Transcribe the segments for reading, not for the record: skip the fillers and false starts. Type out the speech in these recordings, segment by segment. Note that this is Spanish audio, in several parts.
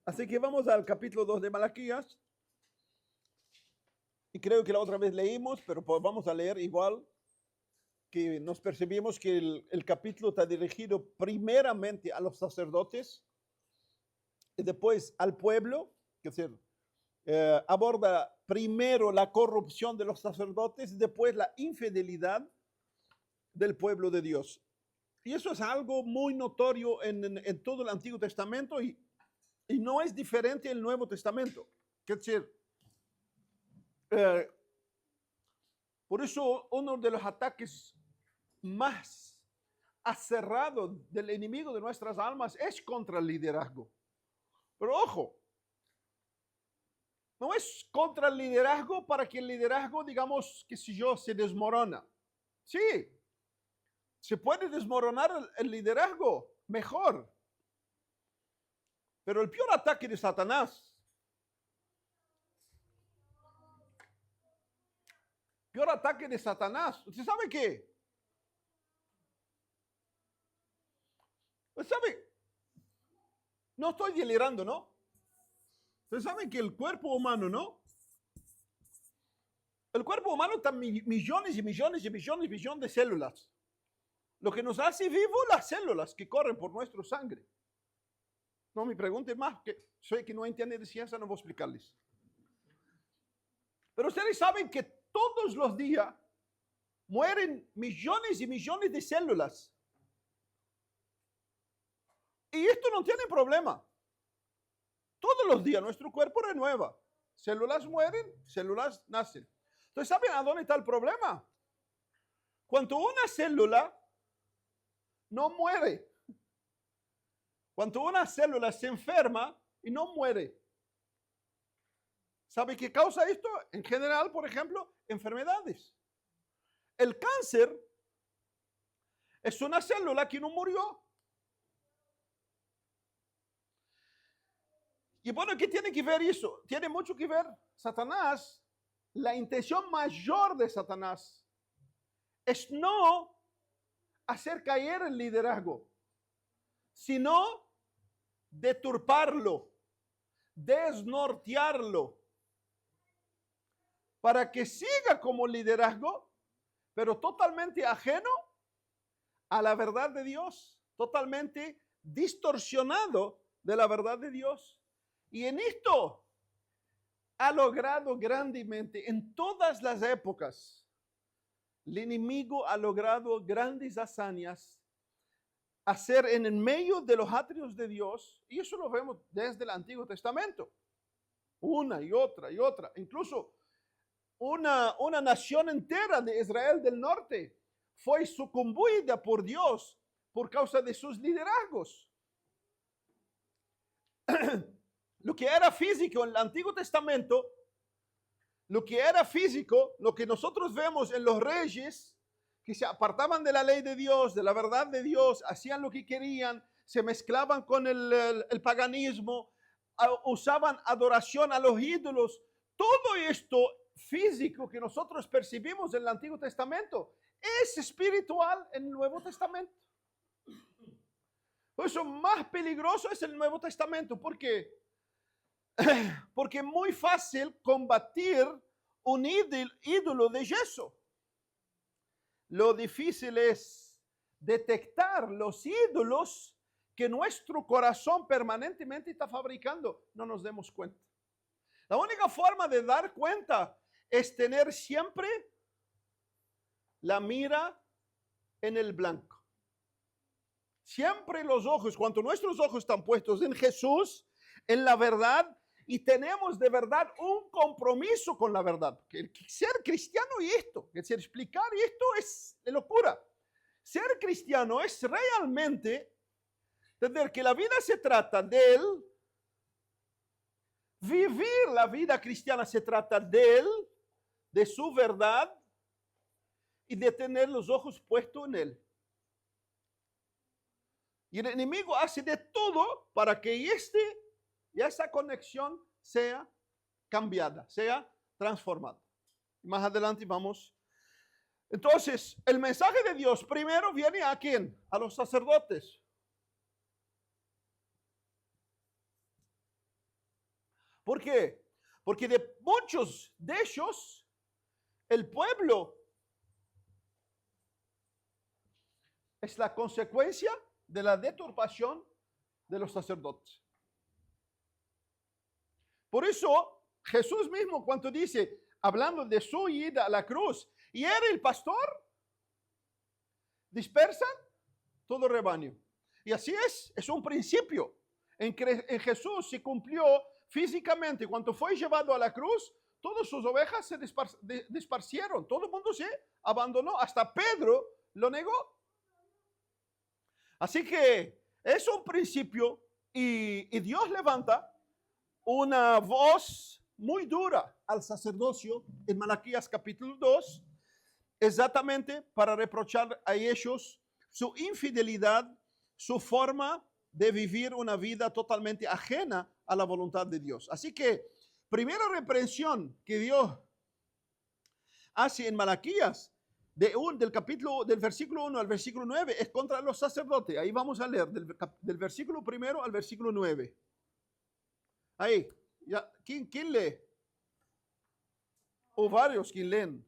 Así que vamos al capítulo 2 de Malaquías. Y creo que la otra vez leímos, pero pues vamos a leer igual, que nos percibimos que el capítulo está dirigido primeramente a los sacerdotes y después al pueblo, que es decir, aborda primero la corrupción de los sacerdotes y después la infidelidad del pueblo de Dios. Y eso es algo muy notorio en todo el Antiguo Testamento y no es diferente en el Nuevo Testamento. Es decir, por eso uno de los ataques más aserrados del enemigo de nuestras almas es contra el liderazgo. Pero ojo, no es contra el liderazgo para que el liderazgo, digamos, qué sé yo, se desmorona. Sí, se puede desmoronar el liderazgo, mejor. Pero el peor ataque de Satanás, ¿usted sabe qué? ¿Usted sabe? No estoy delirando, ¿no? Ustedes saben que el cuerpo humano, ¿no? El cuerpo humano está millones y millones y millones y millones de células. Lo que nos hace vivo, las células que corren por nuestra sangre. No me pregunten más, que soy que no entiende de ciencia, no voy a explicarles. Pero ustedes saben que todos los días mueren millones y millones de células. Y esto no tiene problema. Todos los días nuestro cuerpo renueva. Células mueren, células nacen. Entonces, ¿saben a dónde está el problema? Cuando una célula no muere, cuando una célula se enferma y no muere, ¿sabe qué causa esto? En general, por ejemplo, enfermedades. El cáncer es una célula que no murió. Y bueno, ¿qué tiene que ver eso? Tiene mucho que ver Satanás. La intención mayor de Satanás es no hacer caer el liderazgo, sino deturparlo, desnortearlo, para que siga como liderazgo, pero totalmente ajeno a la verdad de Dios, totalmente distorsionado de la verdad de Dios. Y en esto ha logrado grandemente, en todas las épocas, el enemigo ha logrado grandes hazañas, hacer en el medio de los atrios de Dios, y eso lo vemos desde el Antiguo Testamento, una y otra y otra, incluso una nación entera de Israel del norte fue sucumbida por Dios por causa de sus liderazgos. Lo que era físico en el Antiguo Testamento, lo que nosotros vemos en los reyes, que se apartaban de la ley de Dios, de la verdad de Dios, hacían lo que querían, se mezclaban con el paganismo, usaban adoración a los ídolos. Todo esto físico que nosotros percibimos en el Antiguo Testamento es espiritual en el Nuevo Testamento. Por eso más peligroso es el Nuevo Testamento. ¿Por qué? Porque es muy fácil combatir un ídolo de yeso. Lo difícil es detectar los ídolos que nuestro corazón permanentemente está fabricando. No nos demos cuenta. La única forma de dar cuenta es tener siempre la mira en el blanco. Siempre los ojos, cuando nuestros ojos están puestos en Jesús, en la verdad, y tenemos de verdad un compromiso con la verdad. Porque ser cristiano y esto, es decir, explicar esto es de locura. Ser cristiano es realmente entender que la vida se trata de él, vivir la vida cristiana se trata de él, de su verdad y de tener los ojos puestos en él. Y el enemigo hace de todo para que esa conexión sea cambiada, sea transformada. Más adelante vamos. Entonces, el mensaje de Dios primero viene ¿a quién? A los sacerdotes. ¿Por qué? Porque de muchos de ellos, el pueblo es la consecuencia de la deturpación de los sacerdotes. Por eso, Jesús mismo cuando dice, hablando de su ida a la cruz, y era el pastor, dispersan todo rebaño. Y así es un principio. En Jesús se cumplió físicamente. Cuando fue llevado a la cruz, todas sus ovejas se disparcieron. Todo el mundo se abandonó. Hasta Pedro lo negó. Así que es un principio y Dios levanta una voz muy dura al sacerdocio en Malaquías capítulo 2, exactamente para reprochar a ellos su infidelidad, su forma de vivir una vida totalmente ajena a la voluntad de Dios. Así que, primera reprensión que Dios hace en Malaquías, del versículo 1 al versículo 9, es contra los sacerdotes. Ahí vamos a leer del versículo 1 al versículo 9. Ahí, ya, ¿quién lee? O varios que leen.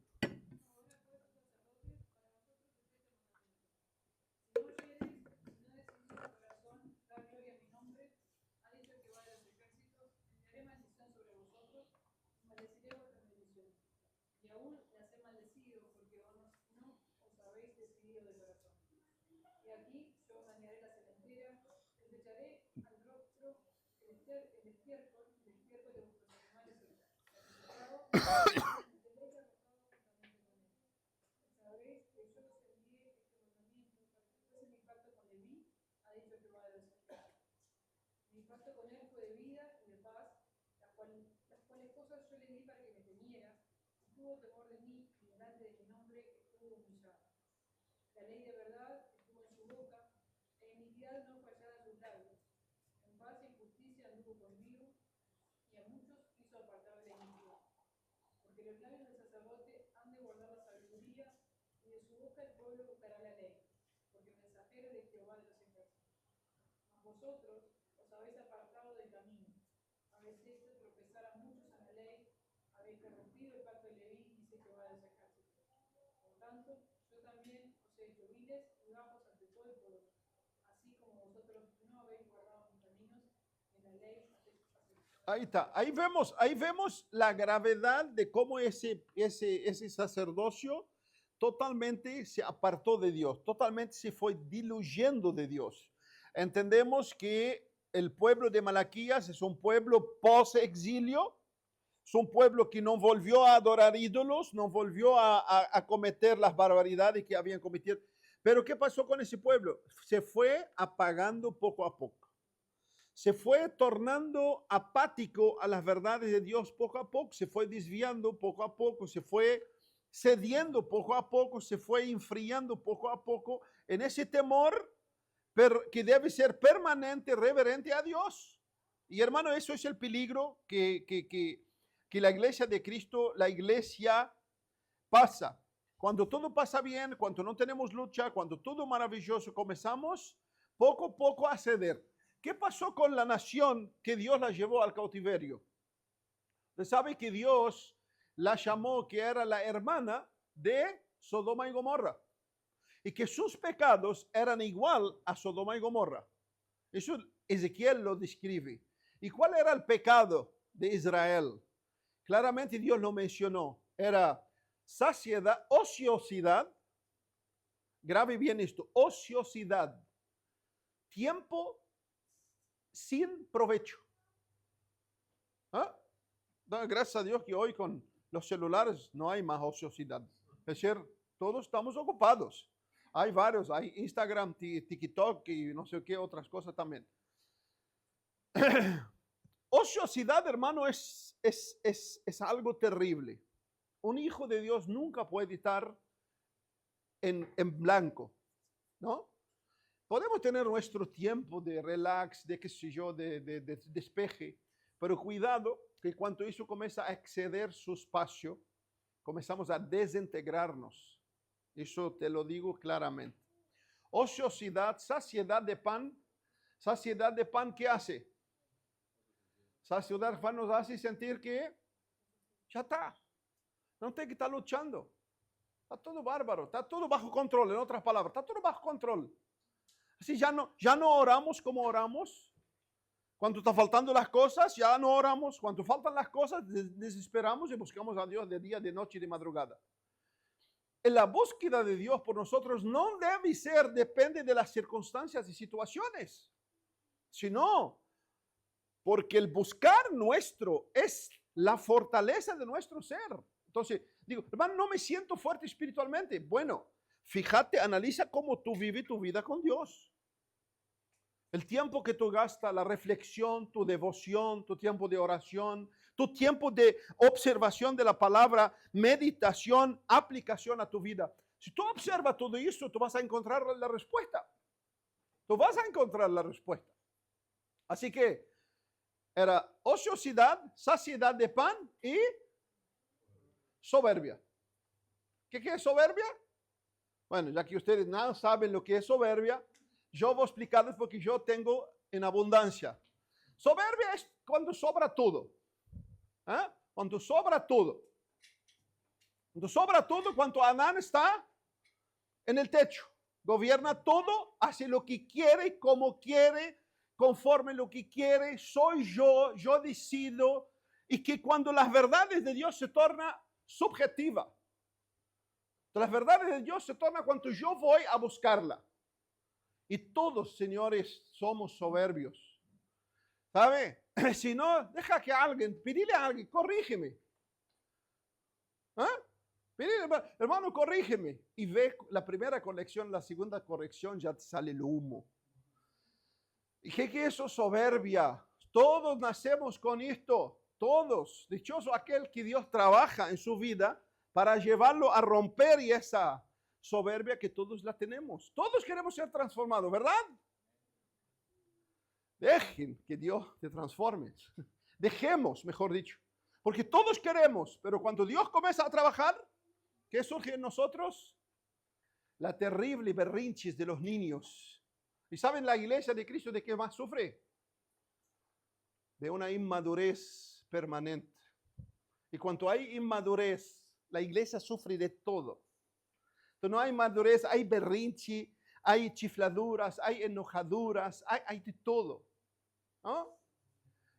Ahí está, ahí vemos la gravedad de cómo ese sacerdocio totalmente se apartó de Dios, totalmente se fue diluyendo de Dios. Entendemos que el pueblo de Malaquías es un pueblo post-exilio, es un pueblo que no volvió a adorar ídolos, no volvió a cometer las barbaridades que habían cometido. Pero ¿qué pasó con ese pueblo? Se fue apagando poco a poco. Se fue tornando apático a las verdades de Dios poco a poco, se fue desviando poco a poco, se fue cediendo poco a poco, se fue enfriando poco a poco en ese temor que debe ser permanente, reverente a Dios. Y hermano, eso es el peligro que la iglesia de Cristo, la iglesia pasa. Cuando todo pasa bien, cuando no tenemos lucha, cuando todo maravilloso, comenzamos poco a poco a ceder. ¿Qué pasó con la nación que Dios la llevó al cautiverio? Usted sabe que Dios la llamó que era la hermana de Sodoma y Gomorra y que sus pecados eran igual a Sodoma y Gomorra. Eso Ezequiel lo describe. ¿Y cuál era el pecado de Israel? Claramente Dios lo mencionó. Era saciedad, ociosidad. Grave bien esto, ociosidad. Tiempo sin provecho. ¿Ah? Gracias a Dios que hoy con los celulares no hay más ociosidad. Es decir, todos estamos ocupados. Hay varios, hay Instagram, TikTok y no sé qué otras cosas también. Ociosidad, hermano, es algo terrible. Un hijo de Dios nunca puede estar en blanco, ¿no? Podemos tener nuestro tiempo de relax, de qué sé yo, de despeje, pero cuidado que cuando eso comienza a exceder su espacio, comenzamos a desintegrarnos. Eso te lo digo claramente. Ociosidad, saciedad de pan, ¿qué hace? Saciedad nos hace sentir que ya está. No tiene que estar luchando. Está todo bárbaro, está todo bajo control, en otras palabras, está todo bajo control. Así ya no oramos como oramos. Cuando está faltando las cosas, ya no oramos. Cuando faltan las cosas, desesperamos y buscamos a Dios de día, de noche y de madrugada. En la búsqueda de Dios por nosotros no debe ser, depende de las circunstancias y situaciones, sino porque el buscar nuestro es la fortaleza de nuestro ser. Entonces, digo, hermano, no me siento fuerte espiritualmente. Bueno, fíjate, analiza cómo tú vives tu vida con Dios. El tiempo que tú gastas, la reflexión, tu devoción, tu tiempo de oración, tu tiempo de observación de la palabra, meditación, aplicación a tu vida. Si tú observas todo eso, tú vas a encontrar la respuesta. Tú vas a encontrar la respuesta. Así que era ociosidad, saciedad de pan y soberbia. ¿Qué es soberbia? Bueno, ya que ustedes nada saben lo que es soberbia, yo voy a explicarles porque yo tengo en abundancia. Soberbia es cuando sobra todo. ¿Eh? Cuando sobra todo. Cuando sobra todo, cuando Adán está en el techo. Gobierna todo, hace lo que quiere, como quiere, conforme lo que quiere. Soy yo decido. Y que cuando las verdades de Dios se tornan subjetivas. Las verdades de Dios se tornan cuando yo voy a buscarla. Y todos, señores, somos soberbios. ¿Sabe? Si no, deja que alguien, pídele a alguien, corrígeme. ¿Eh? Pídele, hermano, corrígeme. Y ve la primera corrección, la segunda corrección, ya te sale el humo. ¿Y qué es eso? Soberbia. Todos nacemos con esto. Todos. Dichoso aquel que Dios trabaja en su vida para llevarlo a romper y esa soberbia que todos la tenemos. Todos queremos ser transformados, ¿verdad? Dejen que Dios te transforme. Dejemos, mejor dicho. Porque todos queremos, pero cuando Dios comienza a trabajar, ¿qué surge en nosotros? La terrible berrinches de los niños. ¿Y saben la iglesia de Cristo de qué más sufre? De una inmadurez permanente. Y cuando hay inmadurez, la iglesia sufre de todo. Entonces no hay madurez, hay berrinche, hay chifladuras, hay enojaduras, hay de todo. ¿No?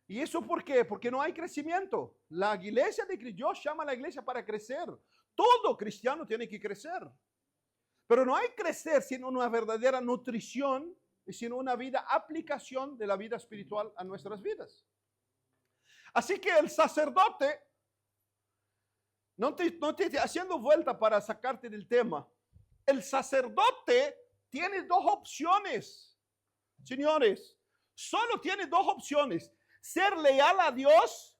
¿Y eso por qué? Porque no hay crecimiento. La iglesia de Cristo, Dios llama a la iglesia para crecer. Todo cristiano tiene que crecer. Pero no hay crecer sin una verdadera nutrición y sin una vida, aplicación de la vida espiritual a nuestras vidas. Así que el sacerdote, no te haciendo vuelta para sacarte del tema, el sacerdote tiene dos opciones, señores, solo tiene dos opciones, ser leal a Dios,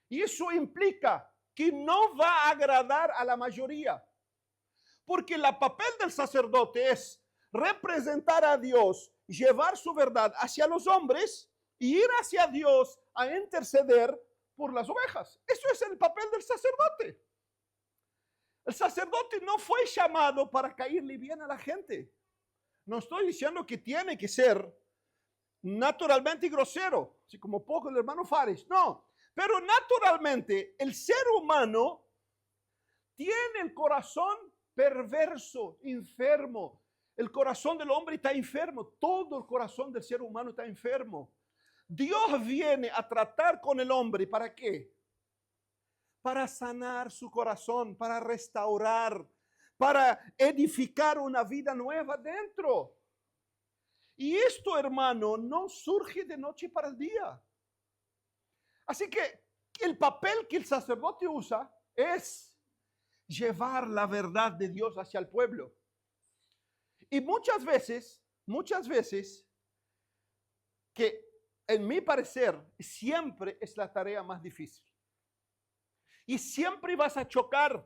y eso implica que no va a agradar a la mayoría, porque el papel del sacerdote es representar a Dios, llevar su verdad hacia los hombres y ir hacia Dios a interceder por las ovejas. Eso es el papel del sacerdote. El sacerdote no fue llamado para caerle bien a la gente. No estoy diciendo que tiene que ser naturalmente grosero, así como poco el hermano Fares. No, pero naturalmente el ser humano tiene el corazón perverso, enfermo. El corazón del hombre está enfermo. Todo el corazón del ser humano está enfermo. Dios viene a tratar con el hombre. ¿Para qué? Para sanar su corazón, para restaurar, para edificar una vida nueva dentro. Y esto, hermano, no surge de noche para el día. Así que el papel que el sacerdote usa es llevar la verdad de Dios hacia el pueblo. Y muchas veces, que en mi parecer, siempre es la tarea más difícil. Y siempre vas a chocar.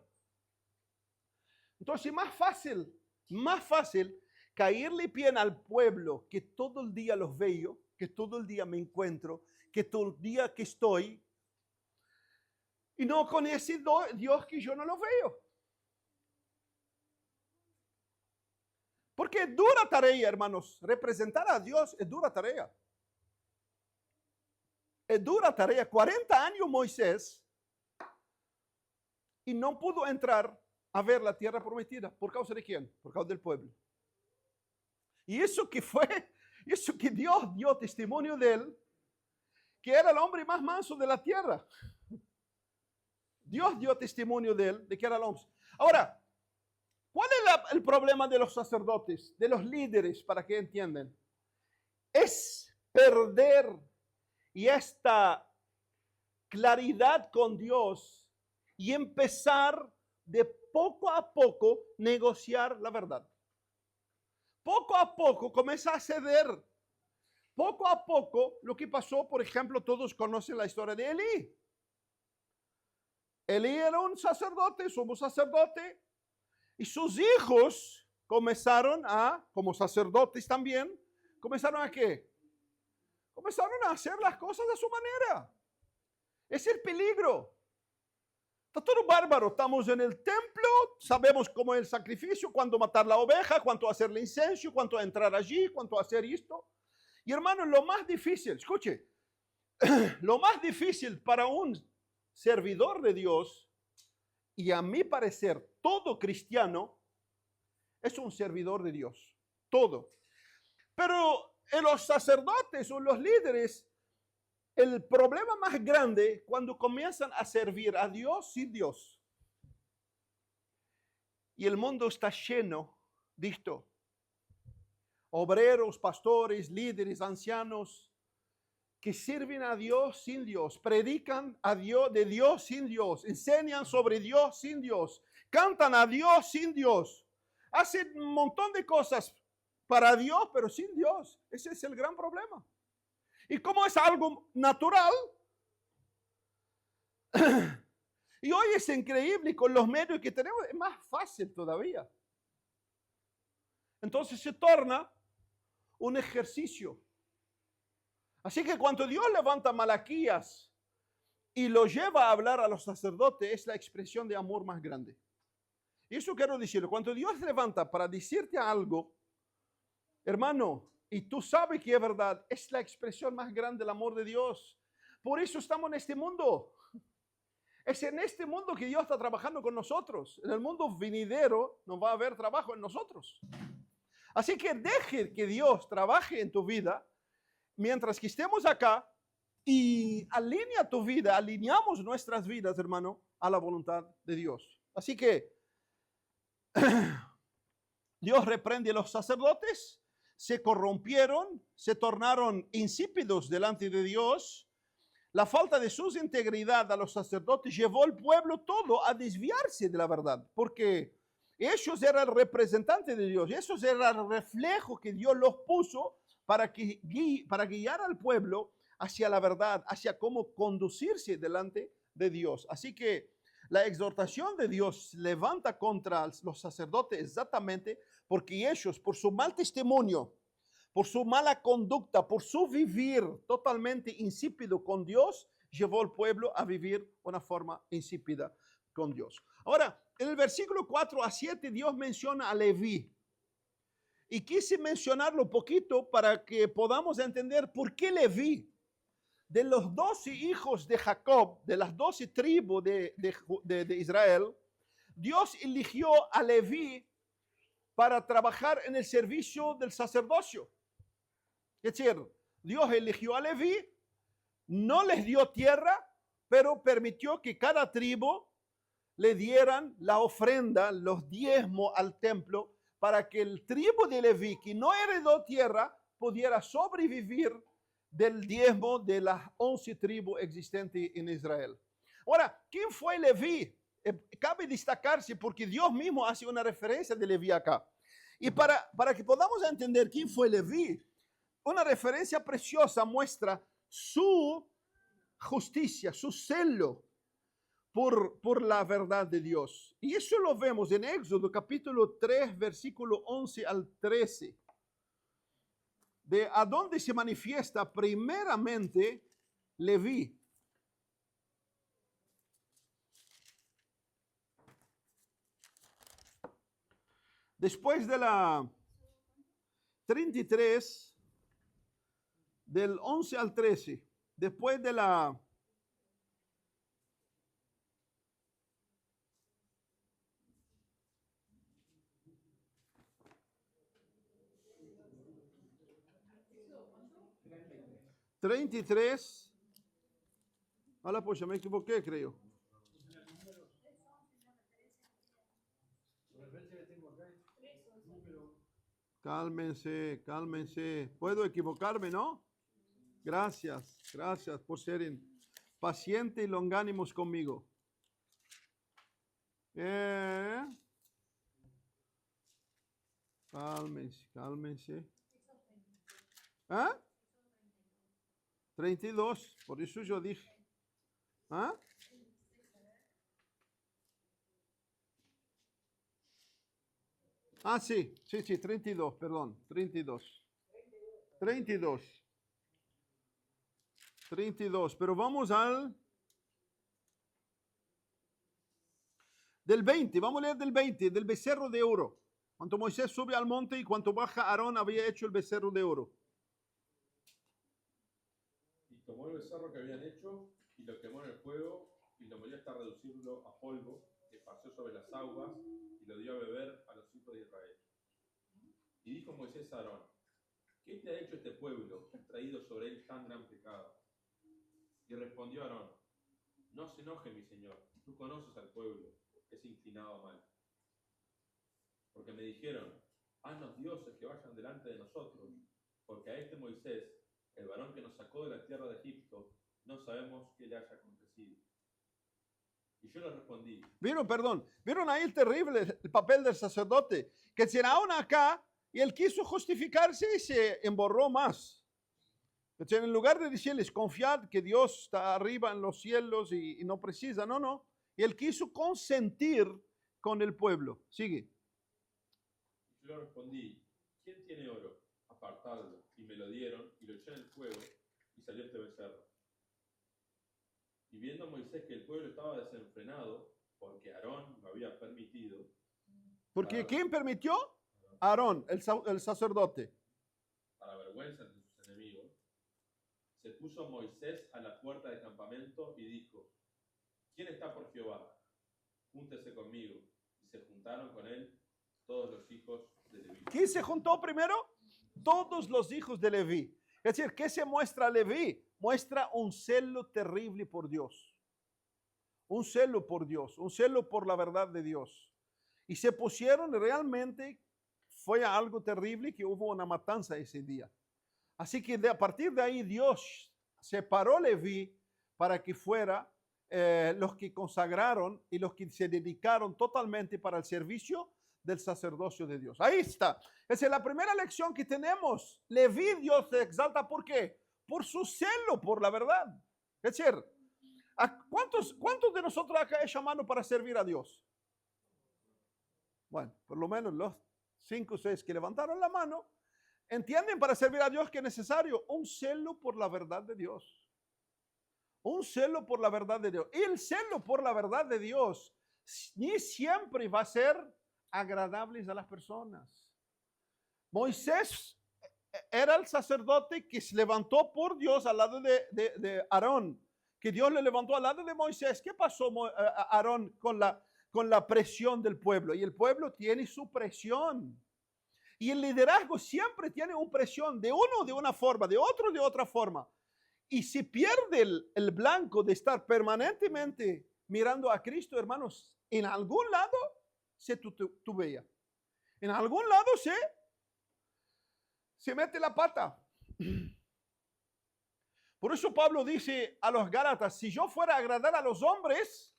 Entonces, más fácil caerle bien al pueblo que todo el día los veo, que todo el día me encuentro, que todo el día que estoy, y no con ese Dios que yo no lo veo. Porque es dura tarea, hermanos. Representar a Dios es dura tarea. Es dura tarea. 40 años Moisés y no pudo entrar a ver la tierra prometida. ¿Por causa de quién? Por causa del pueblo. Y eso que Dios dio testimonio de él, que era el hombre más manso de la tierra. Dios dio testimonio de él, de que era el hombre. Ahora, ¿cuál es el problema de los sacerdotes, de los líderes, para que entiendan? Es perder y esta claridad con Dios y empezar de poco a poco negociar la verdad. Poco a poco comienza a ceder. Poco a poco, lo que pasó, por ejemplo, todos conocen la historia de Elí. Elí era un sacerdote, sumo sacerdote, y sus hijos comenzaron como sacerdotes también, comenzaron a ¿qué? Comenzaron a hacer las cosas de su manera. Es el peligro. Está todo bárbaro. Estamos en el templo, sabemos cómo es el sacrificio, cuándo matar la oveja, cuánto hacerle incenso, cuánto entrar allí, cuánto hacer esto. Y hermano, lo más difícil, escuche, lo más difícil para un servidor de Dios, y a mi parecer todo cristiano, es un servidor de Dios. Todo. Pero en los sacerdotes o los líderes, el problema más grande cuando comienzan a servir a Dios sin Dios. Y el mundo está lleno de esto. Obreros, pastores, líderes, ancianos que sirven a Dios sin Dios, predican a Dios, de Dios sin Dios, enseñan sobre Dios sin Dios, cantan a Dios sin Dios, hacen un montón de cosas para Dios, pero sin Dios. Ese es el gran problema. Y como es algo natural, y hoy es increíble con los medios que tenemos, es más fácil todavía. Entonces se torna un ejercicio. Así que cuando Dios levanta a Malaquías y lo lleva a hablar a los sacerdotes, es la expresión de amor más grande. Y eso quiero decirlo. Cuando Dios levanta para decirte algo, hermano, y tú sabes que es verdad, es la expresión más grande del amor de Dios. Por eso estamos en este mundo. Es en este mundo que Dios está trabajando con nosotros. En el mundo venidero no va a haber trabajo en nosotros. Así que deje que Dios trabaje en tu vida mientras que estemos acá y alinea tu vida, alineamos nuestras vidas, hermano, a la voluntad de Dios. Así que Dios reprende a los sacerdotes, se corrompieron, se tornaron insípidos delante de Dios. La falta de su integridad a los sacerdotes llevó al pueblo todo a desviarse de la verdad, porque ellos eran representantes de Dios, esos eran el reflejo que Dios los puso para guiar al pueblo hacia la verdad, hacia cómo conducirse delante de Dios. Así que la exhortación de Dios levanta contra los sacerdotes exactamente porque ellos, por su mal testimonio, por su mala conducta, por su vivir totalmente insípido con Dios, llevó al pueblo a vivir una forma insípida con Dios. Ahora, en el versículo 4 a 7, Dios menciona a Leví. Y quise mencionarlo un poquito para que podamos entender por qué Leví, de los 12 hijos de Jacob, de las 12 tribus de Israel, Dios eligió a Leví para trabajar en el servicio del sacerdocio. Es decir, Dios eligió a Leví, no les dio tierra, pero permitió que cada tribu le dieran la ofrenda, los diezmos al templo, para que el tribu de Leví, que no heredó tierra, pudiera sobrevivir del diezmo de las 11 tribus existentes en Israel. Ahora, ¿quién fue Leví? Cabe destacarse porque Dios mismo hace una referencia de Leví acá. Y para que podamos entender quién fue Leví, una referencia preciosa muestra su justicia, su celo por la verdad de Dios. Y eso lo vemos en Éxodo capítulo 3, versículo 11 al 13. De a dónde se manifiesta primeramente Leví. Después de la 33, del 11 al 13. después de la... ¿33? Hola, pues ya me equivoqué, creo. Cálmense, cálmense. Puedo equivocarme, ¿no? Gracias, gracias por ser pacientes y longánimos conmigo. Cálmense, cálmense. ¿Ah? 32, por eso yo dije. ¿Ah? Ah, sí, 32, perdón, 32. 32, pero vamos del 20, vamos a leer del 20, del becerro de oro. Cuando Moisés sube al monte y cuando baja Aarón había hecho el becerro de oro. Y tomó el becerro que habían hecho y lo quemó en el fuego y lo molió hasta reducirlo a polvo, que pasó sobre las aguas y lo dio a beber a los hijos de Israel. Y dijo Moisés a Aarón: ¿qué te ha hecho este pueblo que has traído sobre él tan gran pecado? Y respondió Aarón: no se enoje, mi señor, tú conoces al pueblo, que es inclinado a mal. Porque me dijeron: haznos dioses que vayan delante de nosotros, porque a este Moisés, el varón que nos sacó de la tierra de Egipto, no sabemos qué le haya acontecido. Y yo le respondí. ¿Vieron ahí el terrible el papel del sacerdote? Que se aún acá y él quiso justificarse y se emborró más. En lugar de decirles, confiad que Dios está arriba en los cielos y no precisa, no. Y él quiso consentir con el pueblo. Sigue. Y yo le respondí: ¿quién tiene oro? Apartadlo. Y me lo dieron y lo eché en el fuego y salió este becerro. Y viendo Moisés que el pueblo estaba desenfrenado, porque Aarón lo había permitido. Porque ¿quién permitió? Aarón, el sacerdote. Para vergüenza de sus enemigos, se puso Moisés a la puerta del campamento y dijo: ¿quién está por Jehová? Júntese conmigo. Y se juntaron con él todos los hijos de Leví. ¿Quién se juntó primero? Todos los hijos de Leví. Es decir, ¿qué se muestra Leví? Muestra un celo terrible por Dios. Un celo por Dios, un celo por la verdad de Dios. Y se pusieron realmente, fue algo terrible que hubo una matanza ese día. Así que a partir de ahí Dios separó a Leví para que fuera los que consagraron y los que se dedicaron totalmente para el servicio del sacerdocio de Dios. Ahí está. Esa es la primera lección que tenemos. Leví Dios se exalta, ¿por qué? Por su celo, por la verdad. Es decir, ¿cuántos de nosotros acá es llamado para servir a Dios? Bueno, por lo menos los 5 o 6 que levantaron la mano entienden para servir a Dios que es necesario un celo por la verdad de Dios. Un celo por la verdad de Dios. Y el celo por la verdad de Dios ni siempre va a ser agradables a las personas. Moisés era el sacerdote que se levantó por Dios al lado de Aarón, que Dios le levantó al lado de Moisés. ¿Qué pasó Aarón con la presión del pueblo? Y el pueblo tiene su presión. Y el liderazgo siempre tiene una presión de uno de una forma, de otro de otra forma. Y si pierde el blanco de estar permanentemente mirando a Cristo, hermanos, en algún lado se tutubea. En algún lado se mete la pata. Por eso Pablo dice a los Gálatas, si yo fuera a agradar a los hombres,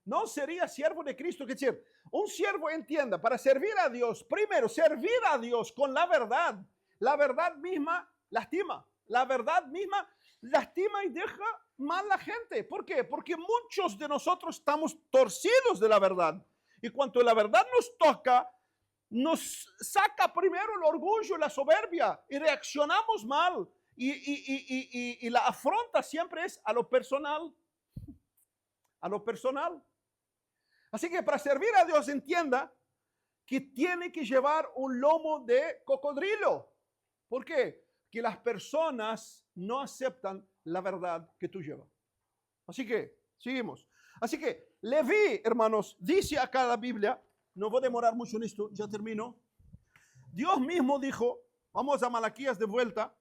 no sería siervo de Cristo. Es decir, un siervo entienda, para servir a Dios, primero, servir a Dios con la verdad misma lastima. La verdad misma lastima y deja mal a la gente. ¿Por qué? Porque muchos de nosotros estamos torcidos de la verdad. Y cuando la verdad nos toca, nos saca primero el orgullo, la soberbia, y reaccionamos mal. Y la afronta siempre es a lo personal. A lo personal. Así que para servir a Dios, entienda que tiene que llevar un lomo de cocodrilo. ¿Por qué? Que las personas no aceptan la verdad que tú llevas. Así que, seguimos. Así que, Leví, hermanos, dice acá la Biblia, no voy a demorar mucho en esto, ya termino. Dios mismo dijo, vamos a Malaquías de vuelta.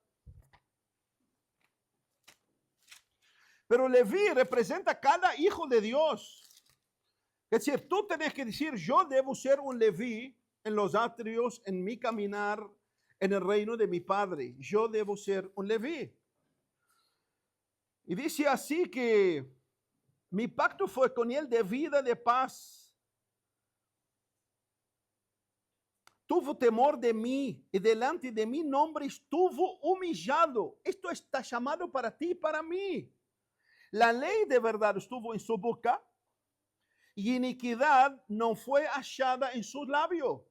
Pero Leví representa cada hijo de Dios. Es decir, tú tenés que decir, yo debo ser un Leví en los atrios, en mi caminar, en el reino de mi Padre. Yo debo ser un Leví. Y dice así que mi pacto fue con él de vida, de paz. Tuvo temor de mí y delante de mi nombre estuvo humillado. Esto está llamado para ti y para mí. La ley de verdad estuvo en su boca y iniquidad no fue hallada en sus labios.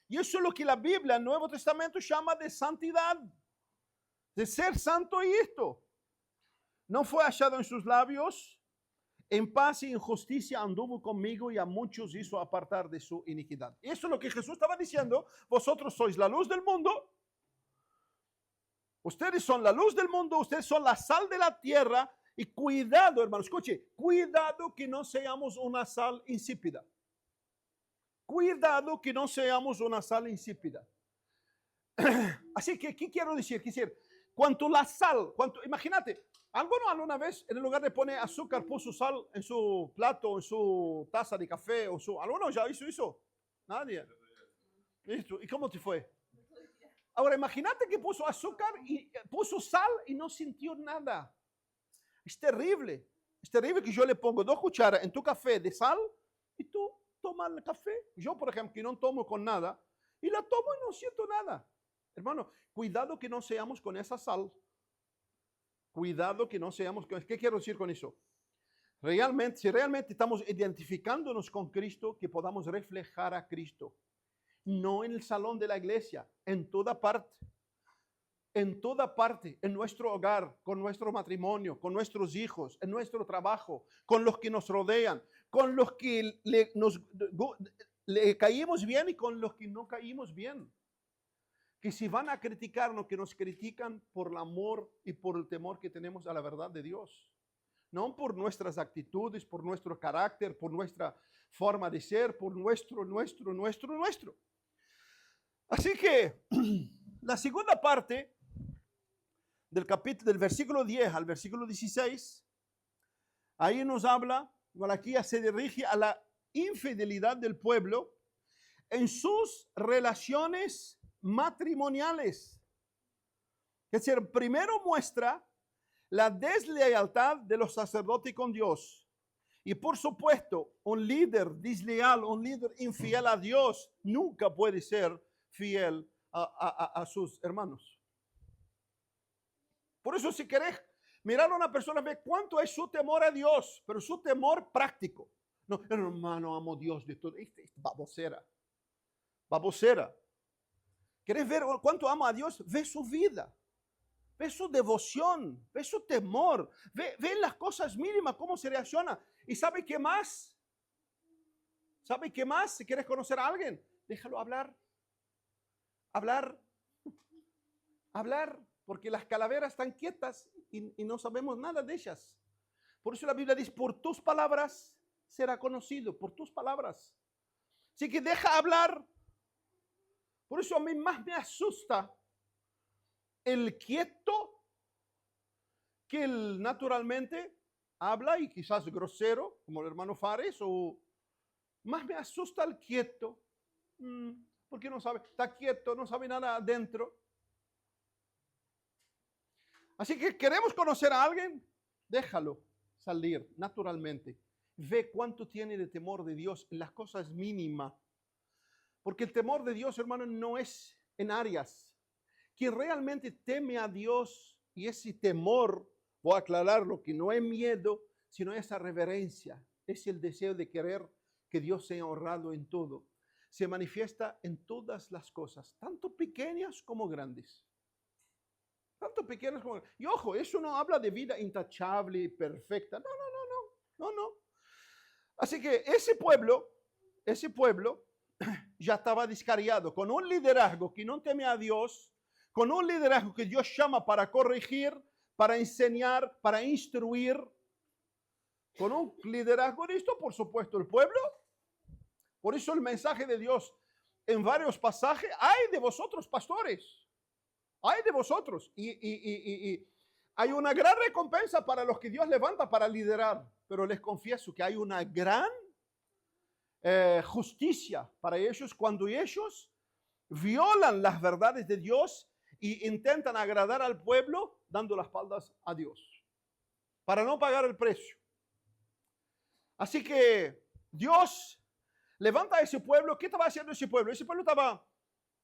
Y eso es lo que la Biblia, el Nuevo Testamento, llama de santidad, de ser santo y esto. No fue hallado en sus labios, en paz y en justicia anduvo conmigo y a muchos hizo apartar de su iniquidad. Eso es lo que Jesús estaba diciendo. Vosotros sois la luz del mundo. Ustedes son la luz del mundo, ustedes son la sal de la tierra. Y cuidado, hermano, escuche, cuidado que no seamos una sal insípida. Cuidado que no seamos una sal insípida. Así que, ¿qué quiero decir? Cuanto la sal, imagínate, alguna vez en lugar de poner azúcar puso sal en su plato, en su taza de café, ¿alguno ya hizo eso? Nadie. ¿Listo? ¿Y cómo te fue? Ahora imagínate que puso azúcar y puso sal y no sintió nada. Es terrible que yo le pongo 2 cucharas en tu café de sal y tú tomas el café. Yo, por ejemplo, que no tomo con nada y la tomo y no siento nada. Hermano, cuidado que no seamos con esa sal. Cuidado que no seamos con... ¿Qué quiero decir con eso? Si realmente estamos identificándonos con Cristo, que podamos reflejar a Cristo. No en el salón de la iglesia, en toda parte. En toda parte, en nuestro hogar, con nuestro matrimonio, con nuestros hijos, en nuestro trabajo, con los que nos rodean, con los que le caímos bien y con los que no caímos bien. Que si van a criticarnos, que nos critican por el amor y por el temor que tenemos a la verdad de Dios. No por nuestras actitudes, por nuestro carácter, por nuestra forma de ser, por nuestro. Así que la segunda parte del capítulo, del versículo 10 al versículo 16, ahí nos habla, Malaquías se dirige a la infidelidad del pueblo en sus relaciones matrimoniales. Es decir, primero muestra la deslealtad de los sacerdotes con Dios. Y por supuesto, un líder desleal, un líder infiel a Dios, nunca puede ser fiel a sus hermanos. Por eso, si querés mirar a una persona, ve cuánto es su temor a Dios, pero su temor práctico. No, hermano, amo a Dios de todo. Babosera. ¿Querés ver cuánto ama a Dios? Ve su vida, ve su devoción, ve su temor, ve las cosas mínimas, cómo se reacciona. ¿Y sabe qué más? ¿Sabe qué más? Si quieres conocer a alguien, déjalo hablar. Hablar, porque las calaveras están quietas y no sabemos nada de ellas. Por eso la Biblia dice, por tus palabras será conocido, por tus palabras. Así que deja hablar. Por eso a mí más me asusta el quieto que el naturalmente habla y quizás grosero, como el hermano Fares, o más me asusta el quieto, porque no sabe, está quieto, no sabe nada adentro. Así que queremos conocer a alguien, déjalo salir naturalmente. Ve cuánto tiene de temor de Dios en las cosas mínimas. Porque el temor de Dios, hermano, no es en áreas. Quien realmente teme a Dios y ese temor, voy a aclararlo, que no es miedo, sino esa reverencia, es el deseo de querer que Dios sea honrado en todo. Se manifiesta en todas las cosas, tanto pequeñas como grandes. Tanto pequeñas como grandes. Y ojo, eso no habla de vida intachable y perfecta. No. Así que ese pueblo ya estaba descarriado, con un liderazgo que no teme a Dios, con un liderazgo que Dios llama para corregir, para enseñar, para instruir, con un liderazgo listo, por supuesto, el pueblo. Por eso el mensaje de Dios en varios pasajes, hay de vosotros, pastores, hay de vosotros. Y hay una gran recompensa para los que Dios levanta para liderar, pero les confieso que hay una gran justicia para ellos cuando ellos violan las verdades de Dios y intentan agradar al pueblo dando las espaldas a Dios para no pagar el precio. Así que Dios levanta a ese pueblo. ¿Qué estaba haciendo ese pueblo? Ese pueblo estaba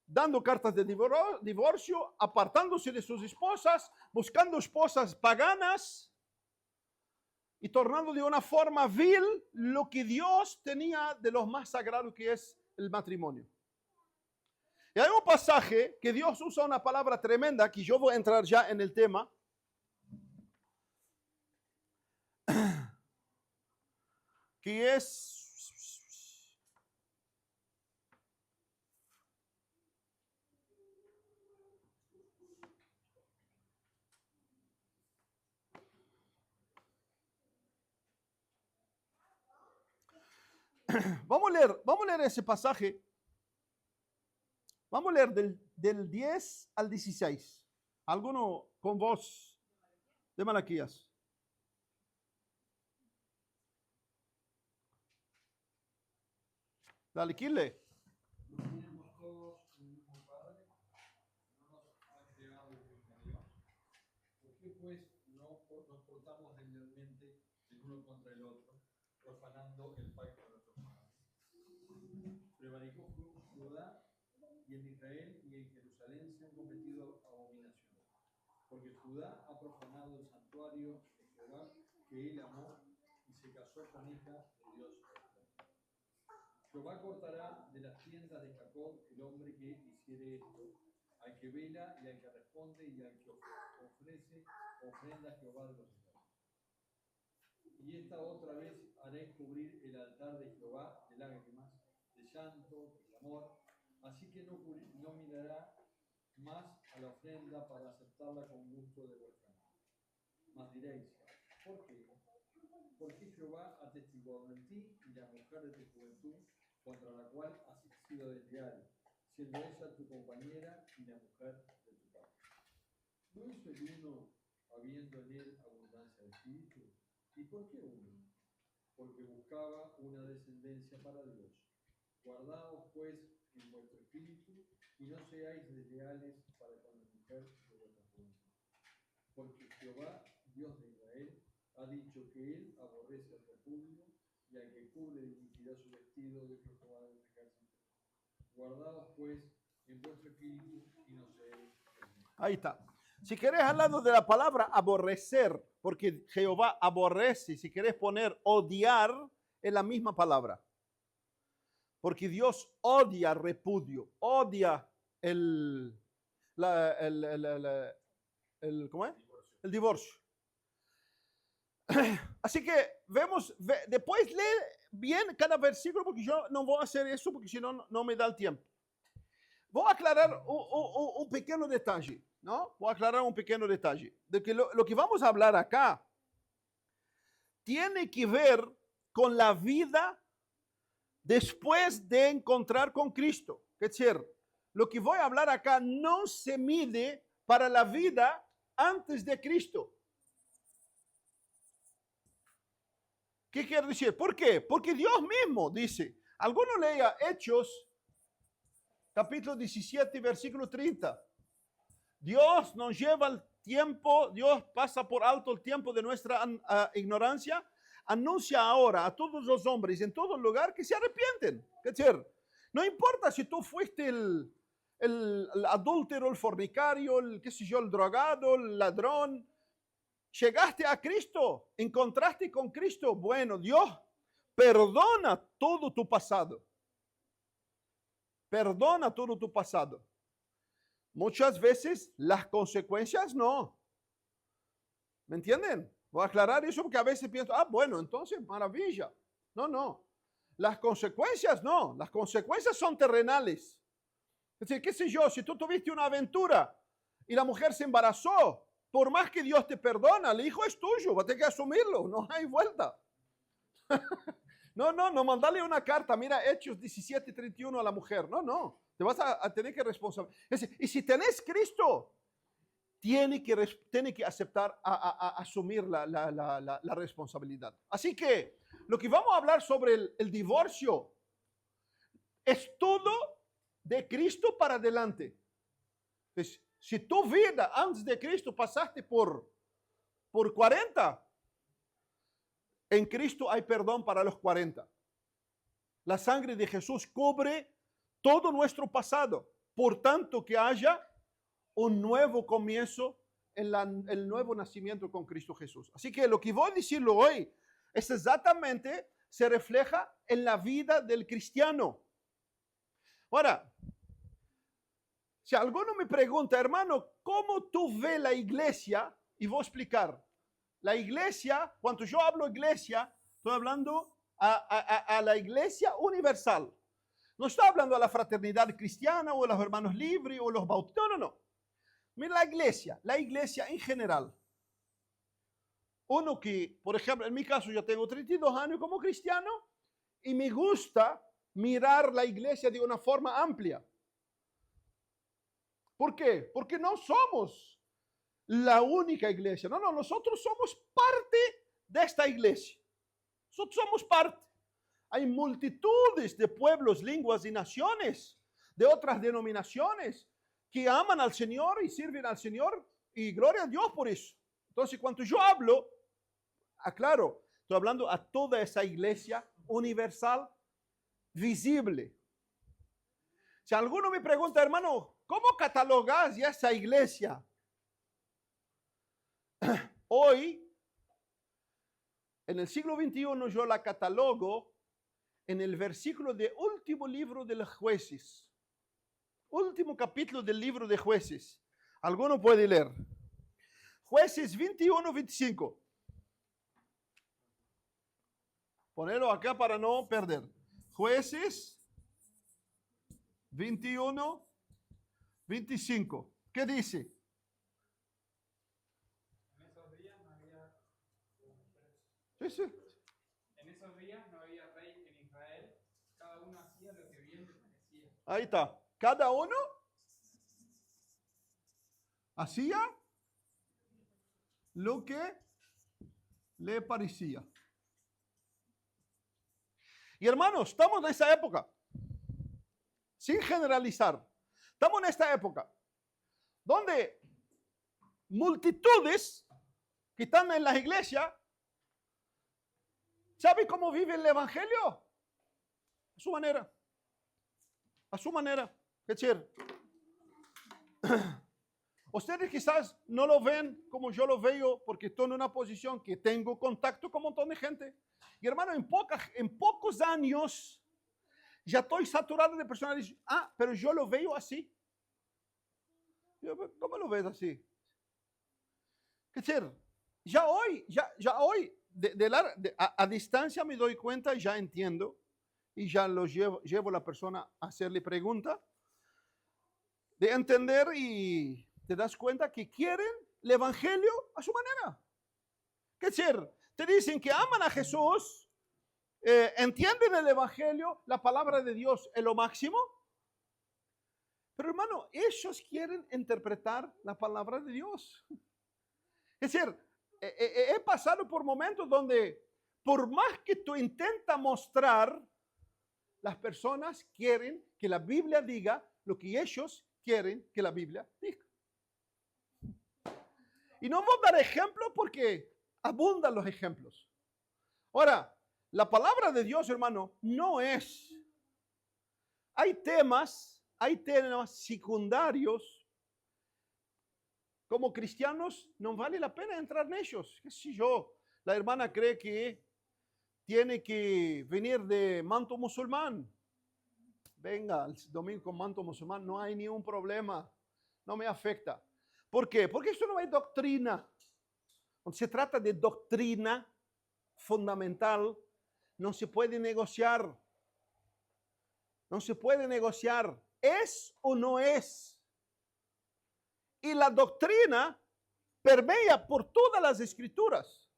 dando cartas de divorcio, apartándose de sus esposas, buscando esposas paganas y tornando de una forma vil lo que Dios tenía de lo más sagrado, que es el matrimonio. Y hay un pasaje que Dios usa una palabra tremenda, que yo voy a entrar ya en el tema, que es vamos a leer ese pasaje. Vamos a leer del 10 al 16. ¿Alguno con voz de Malaquías? Dale, Kile. Tenemos todos un mismo Padre, no nos ha creado el mismo Dios. ¿Por qué pues nos portamos deslealmente el uno contra el otro, profanando el pacto de nuestros padres? Prevaricó Judá y en Israel y en Jerusalén se han cometido abominaciones, porque Judá ha profanado el santuario de Jehová que él amó y se casó con hija de Dios. Jehová cortará de las tiendas de Jacob el hombre que hiciere esto, al que vela y al que responde y al que ofrece ofrenda a Jehová de los ejércitos. Y esta otra vez haré cubrir el altar de Jehová de lágrimas, de llanto, de clamor, así que no mirará más a la ofrenda para aceptarla con gusto de vuestra mano. Mas diréis, ¿por qué? Porque Jehová ha testiguado en ti y la mujer de tu juventud, contra la cual has sido desleal, siendo ella tu compañera y la mujer de tu padre. ¿No hizo el uno, habiendo en él abundancia de espíritu? ¿Y por qué uno? Porque buscaba una descendencia para Dios. Guardaos pues en vuestro espíritu y no seáis desleales para con la mujer de vuestra juventud. Porque Jehová, Dios de Israel, ha dicho que él aborrece el repudio y al que cubre de iniquidad su vestido de Jehová de los ejércitos. Guardaos pues en vuestro espíritu y no seáis desleales. Ahí está. Si querés al lado de la palabra aborrecer, porque Jehová aborrece, si querés poner odiar, es la misma palabra. Porque Dios odia repudio, odia ¿cómo es? El divorcio. Así que después lee bien cada versículo, porque yo no voy a hacer eso, porque si no, no me da el tiempo. Voy a aclarar un pequeño detalle, ¿no? Voy a aclarar un pequeño detalle. De que lo que vamos a hablar acá tiene que ver con la vida después de encontrar con Cristo. Es decir, lo que voy a hablar acá no se mide para la vida antes de Cristo. ¿Qué quiere decir? ¿Por qué? Porque Dios mismo dice, alguno lea Hechos, capítulo 17, versículo 30. Dios nos lleva el tiempo, Dios pasa por alto el tiempo de nuestra ignorancia, anuncia ahora a todos los hombres en todo lugar que se arrepienten. Es decir, no importa si tú fuiste el adúltero, el fornicario, el drogado, el ladrón, llegaste a Cristo, encontraste con Cristo. Bueno, Dios perdona todo tu pasado. Perdona todo tu pasado. Muchas veces las consecuencias no. ¿Me entienden? Voy a aclarar eso porque a veces pienso, bueno, entonces maravilla. No. Las consecuencias no. Las consecuencias son terrenales. Es decir, qué sé yo, si tú tuviste una aventura y la mujer se embarazó, por más que Dios te perdona, el hijo es tuyo, vas a tener que asumirlo, no hay vuelta. No, mandarle una carta, mira, Hechos 17:31 a la mujer. No, te vas a tener que responsabilizar. Y si tenés Cristo, tiene que aceptar, asumir la responsabilidad. Así que lo que vamos a hablar sobre el divorcio es todo de Cristo para adelante. Entonces, si tu vida antes de Cristo pasaste por 40, en Cristo hay perdón para los 40. La sangre de Jesús cubre todo nuestro pasado. Por tanto, que haya un nuevo comienzo en el nuevo nacimiento con Cristo Jesús. Así que lo que voy a decirlo hoy es exactamente, se refleja en la vida del cristiano. Ahora, si alguno me pregunta, hermano, ¿cómo tú ves la iglesia? Y voy a explicar. La iglesia, cuando yo hablo iglesia, estoy hablando a la iglesia universal. No estoy hablando a la fraternidad cristiana o a los hermanos libres o los bautizados. No. Mira la iglesia en general. Uno que, por ejemplo, en mi caso yo tengo 32 años como cristiano y me gusta mirar la iglesia de una forma amplia. ¿Por qué? Porque no somos la única iglesia. No, nosotros somos parte de esta iglesia. Nosotros somos parte. Hay multitudes de pueblos, lenguas y naciones, de otras denominaciones, que aman al Señor y sirven al Señor, y gloria a Dios por eso. Entonces, cuando yo hablo, aclaro, estoy hablando a toda esa iglesia universal, visible. Si alguno me pregunta, hermano, ¿cómo catalogas ya esa iglesia? Hoy, en el siglo XXI, yo la catalogo en el versículo del último libro de los Jueces. Último capítulo del libro de Jueces. ¿Alguno puede leer? Jueces 21-25. Ponelo acá para no perder. Jueces 21-25. ¿Qué dice? En esos días no había... Sí. En esos días no había rey en Israel. Cada uno hacía lo que bien le parecía. Ahí está. Cada uno hacía lo que le parecía. Y hermanos, estamos en esa época. Sin generalizar. Estamos en esta época donde multitudes que están en las iglesias, ¿saben cómo vive el evangelio? A su manera. A su manera. Es decir, ustedes quizás no lo ven como yo lo veo porque estoy en una posición que tengo contacto con un montón de gente. Y hermano, en pocos años ya estoy saturado de personas que dicen, pero yo lo veo así. ¿Cómo lo ves así? Es decir, ya hoy, a distancia me doy cuenta, ya entiendo, y ya lo llevo a la persona a hacerle pregunta, de entender, y te das cuenta que quieren el evangelio a su manera. Es decir, te dicen que aman a Jesús, entienden el evangelio, la palabra de Dios es lo máximo, pero hermano, ellos quieren interpretar la palabra de Dios. Es decir, he pasado por momentos donde, por más que tú intentas mostrar, las personas quieren que la Biblia diga lo que ellos quieren que la Biblia diga. Y no voy a dar ejemplos porque abundan los ejemplos. Ahora, la palabra de Dios, hermano, no es. Hay temas secundarios. Como cristianos, no vale la pena entrar en ellos. ¿Qué sé yo? La hermana cree que tiene que venir de manto musulmán. Venga, el domingo con manto musulmán, no hay ningún problema. No me afecta. ¿Por qué? Porque esto no es doctrina. Cuando se trata de doctrina fundamental, no se puede negociar. No se puede negociar. ¿Es o no es? Y la doctrina permea por todas las escrituras.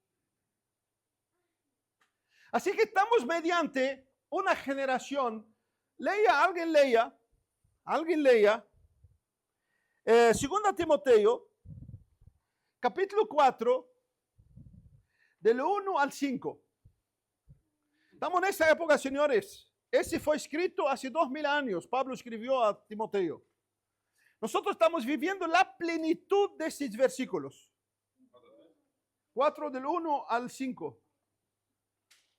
Así que estamos mediante una generación. Alguien leia. 2 Timoteo, capítulo 4, del 1 al 5. Estamos en esa época, señores. Ese fue escrito hace 2000 años. Pablo escribió a Timoteo. Nosotros estamos viviendo la plenitud de estos versículos. 4 del 1 al 5.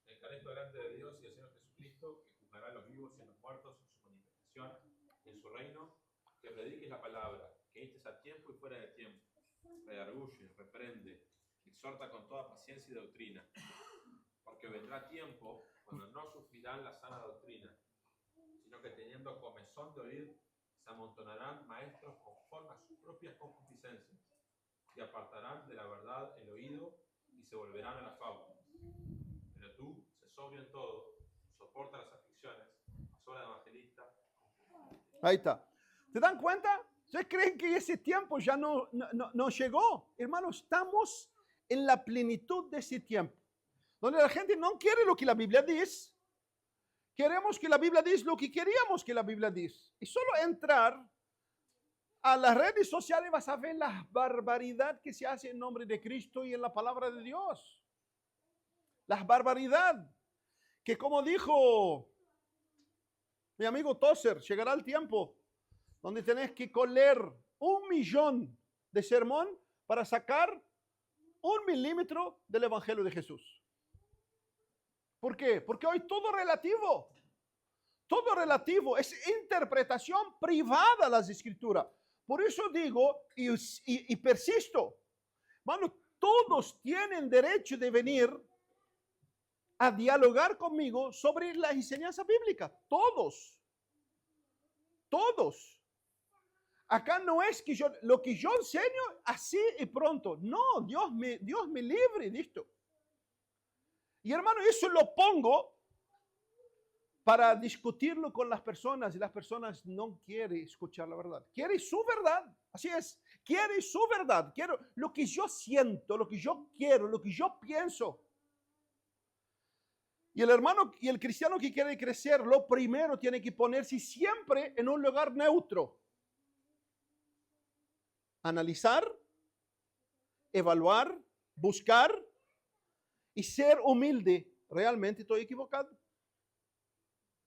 Encarezco delante de Dios y del Señor Jesucristo, que juzgará a los vivos y a los muertos en su manifestación, en su reino, que prediques la palabra, que instes a tiempo y fuera de tiempo, redarguye, reprende, exhorta con toda paciencia y doctrina, porque vendrá tiempo cuando no sufrirán la sana doctrina, sino que teniendo comezón de oír, se amontonarán maestros conforme a sus propias concupiscencias, y apartarán de la verdad el oído y se volverán a las fábulas. Pero tú, sé sobrio en todo, soporta las aflicciones, sola de evangelista. Ahí está. ¿Se dan cuenta? ¿Ustedes creen que ese tiempo ya no llegó? Hermanos, estamos en la plenitud de ese tiempo, donde la gente no quiere lo que la Biblia dice. Queremos que la Biblia dice lo que queríamos que la Biblia dice. Y solo entrar a las redes sociales vas a ver la barbaridad que se hace en nombre de Cristo y en la palabra de Dios. La barbaridad que, como dijo mi amigo Tozer, llegará el tiempo donde tenés que coler 1 millón de sermón para sacar 1 milímetro del Evangelio de Jesús. ¿Por qué? Porque hoy todo relativo. Todo relativo. Es interpretación privada de las Escrituras. Por eso digo y persisto. Hermano, todos tienen derecho de venir a dialogar conmigo sobre la enseñanza bíblica. Todos. Todos. Acá no es que lo que yo enseño así y pronto. No, Dios me libre de esto. Y hermano, eso lo pongo para discutirlo con las personas y las personas no quieren escuchar la verdad. Quieren su verdad. Así es. Quieren su verdad. Quiero lo que yo siento, lo que yo quiero, lo que yo pienso. Y el hermano y el cristiano que quiere crecer, lo primero tiene que ponerse siempre en un lugar neutro. Analizar, evaluar, buscar y ser humilde. ¿Realmente estoy equivocado?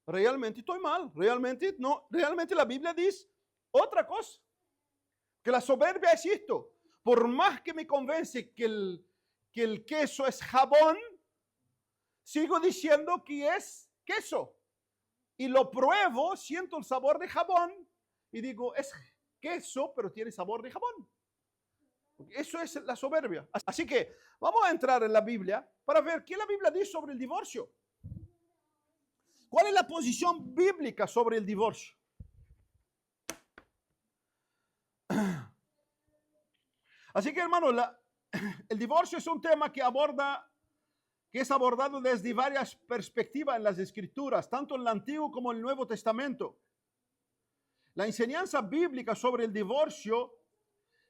¿Realmente estoy mal? ¿Realmente no? ¿Realmente la Biblia dice otra cosa? Que la soberbia es esto. Por más que me convence que el queso es jabón, sigo diciendo que es queso. Y lo pruebo, siento el sabor de jabón y digo, es queso, pero tiene sabor de jabón. Eso es la soberbia. Así que vamos a entrar en la Biblia para ver qué la Biblia dice sobre el divorcio. ¿Cuál es la posición bíblica sobre el divorcio? Así que, hermano, el divorcio es un tema que es abordado desde varias perspectivas en las Escrituras, tanto en el Antiguo como en el Nuevo Testamento. La enseñanza bíblica sobre el divorcio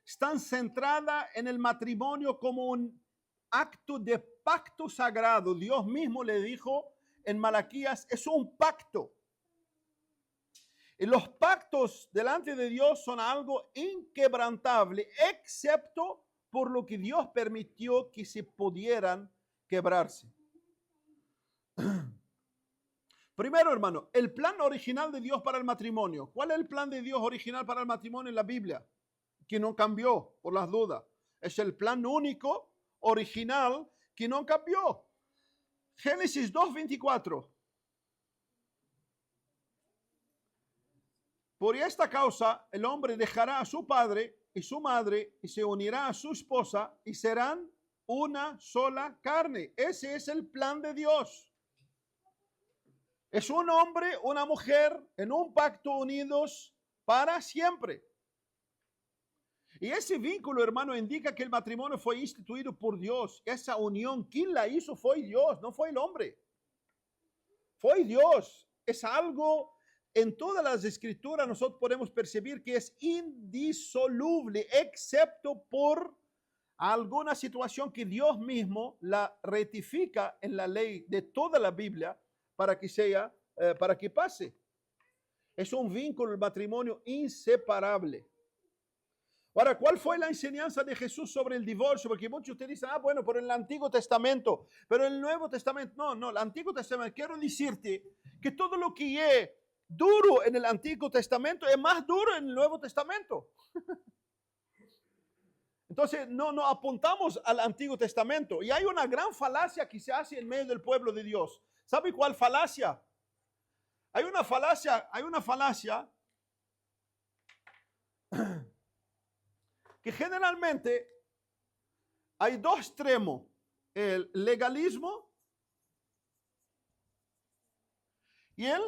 está centrada en el matrimonio como un acto de pacto sagrado. Dios mismo le dijo en Malaquías, es un pacto. Y los pactos delante de Dios son algo inquebrantable, excepto por lo que Dios permitió que se pudieran quebrarse. Primero, hermano, el plan original de Dios para el matrimonio. ¿Cuál es el plan de Dios original para el matrimonio en la Biblia? Que no cambió por las dudas. Es el plan único, original, que no cambió. Génesis 2:24. Por esta causa, el hombre dejará a su padre y su madre y se unirá a su esposa y serán una sola carne. Ese es el plan de Dios. Es un hombre, una mujer en un pacto unidos para siempre. Y ese vínculo, hermano, indica que el matrimonio fue instituido por Dios. Esa unión, quien la hizo fue Dios, no fue el hombre. Fue Dios. Es algo, en todas las Escrituras nosotros podemos percibir que es indisoluble, excepto por alguna situación que Dios mismo la rectifica en la ley de toda la Biblia para que sea, para que pase. Es un vínculo, el matrimonio inseparable. Ahora, ¿cuál fue la enseñanza de Jesús sobre el divorcio? Porque muchos de ustedes dicen, bueno, por el Antiguo Testamento, pero el Nuevo Testamento, no, el Antiguo Testamento, quiero decirte que todo lo que es duro en el Antiguo Testamento es más duro en el Nuevo Testamento. Entonces, no apuntamos al Antiguo Testamento. Y hay una gran falacia que se hace en medio del pueblo de Dios. ¿Sabe cuál falacia? Hay una falacia que generalmente hay dos extremos, el legalismo y el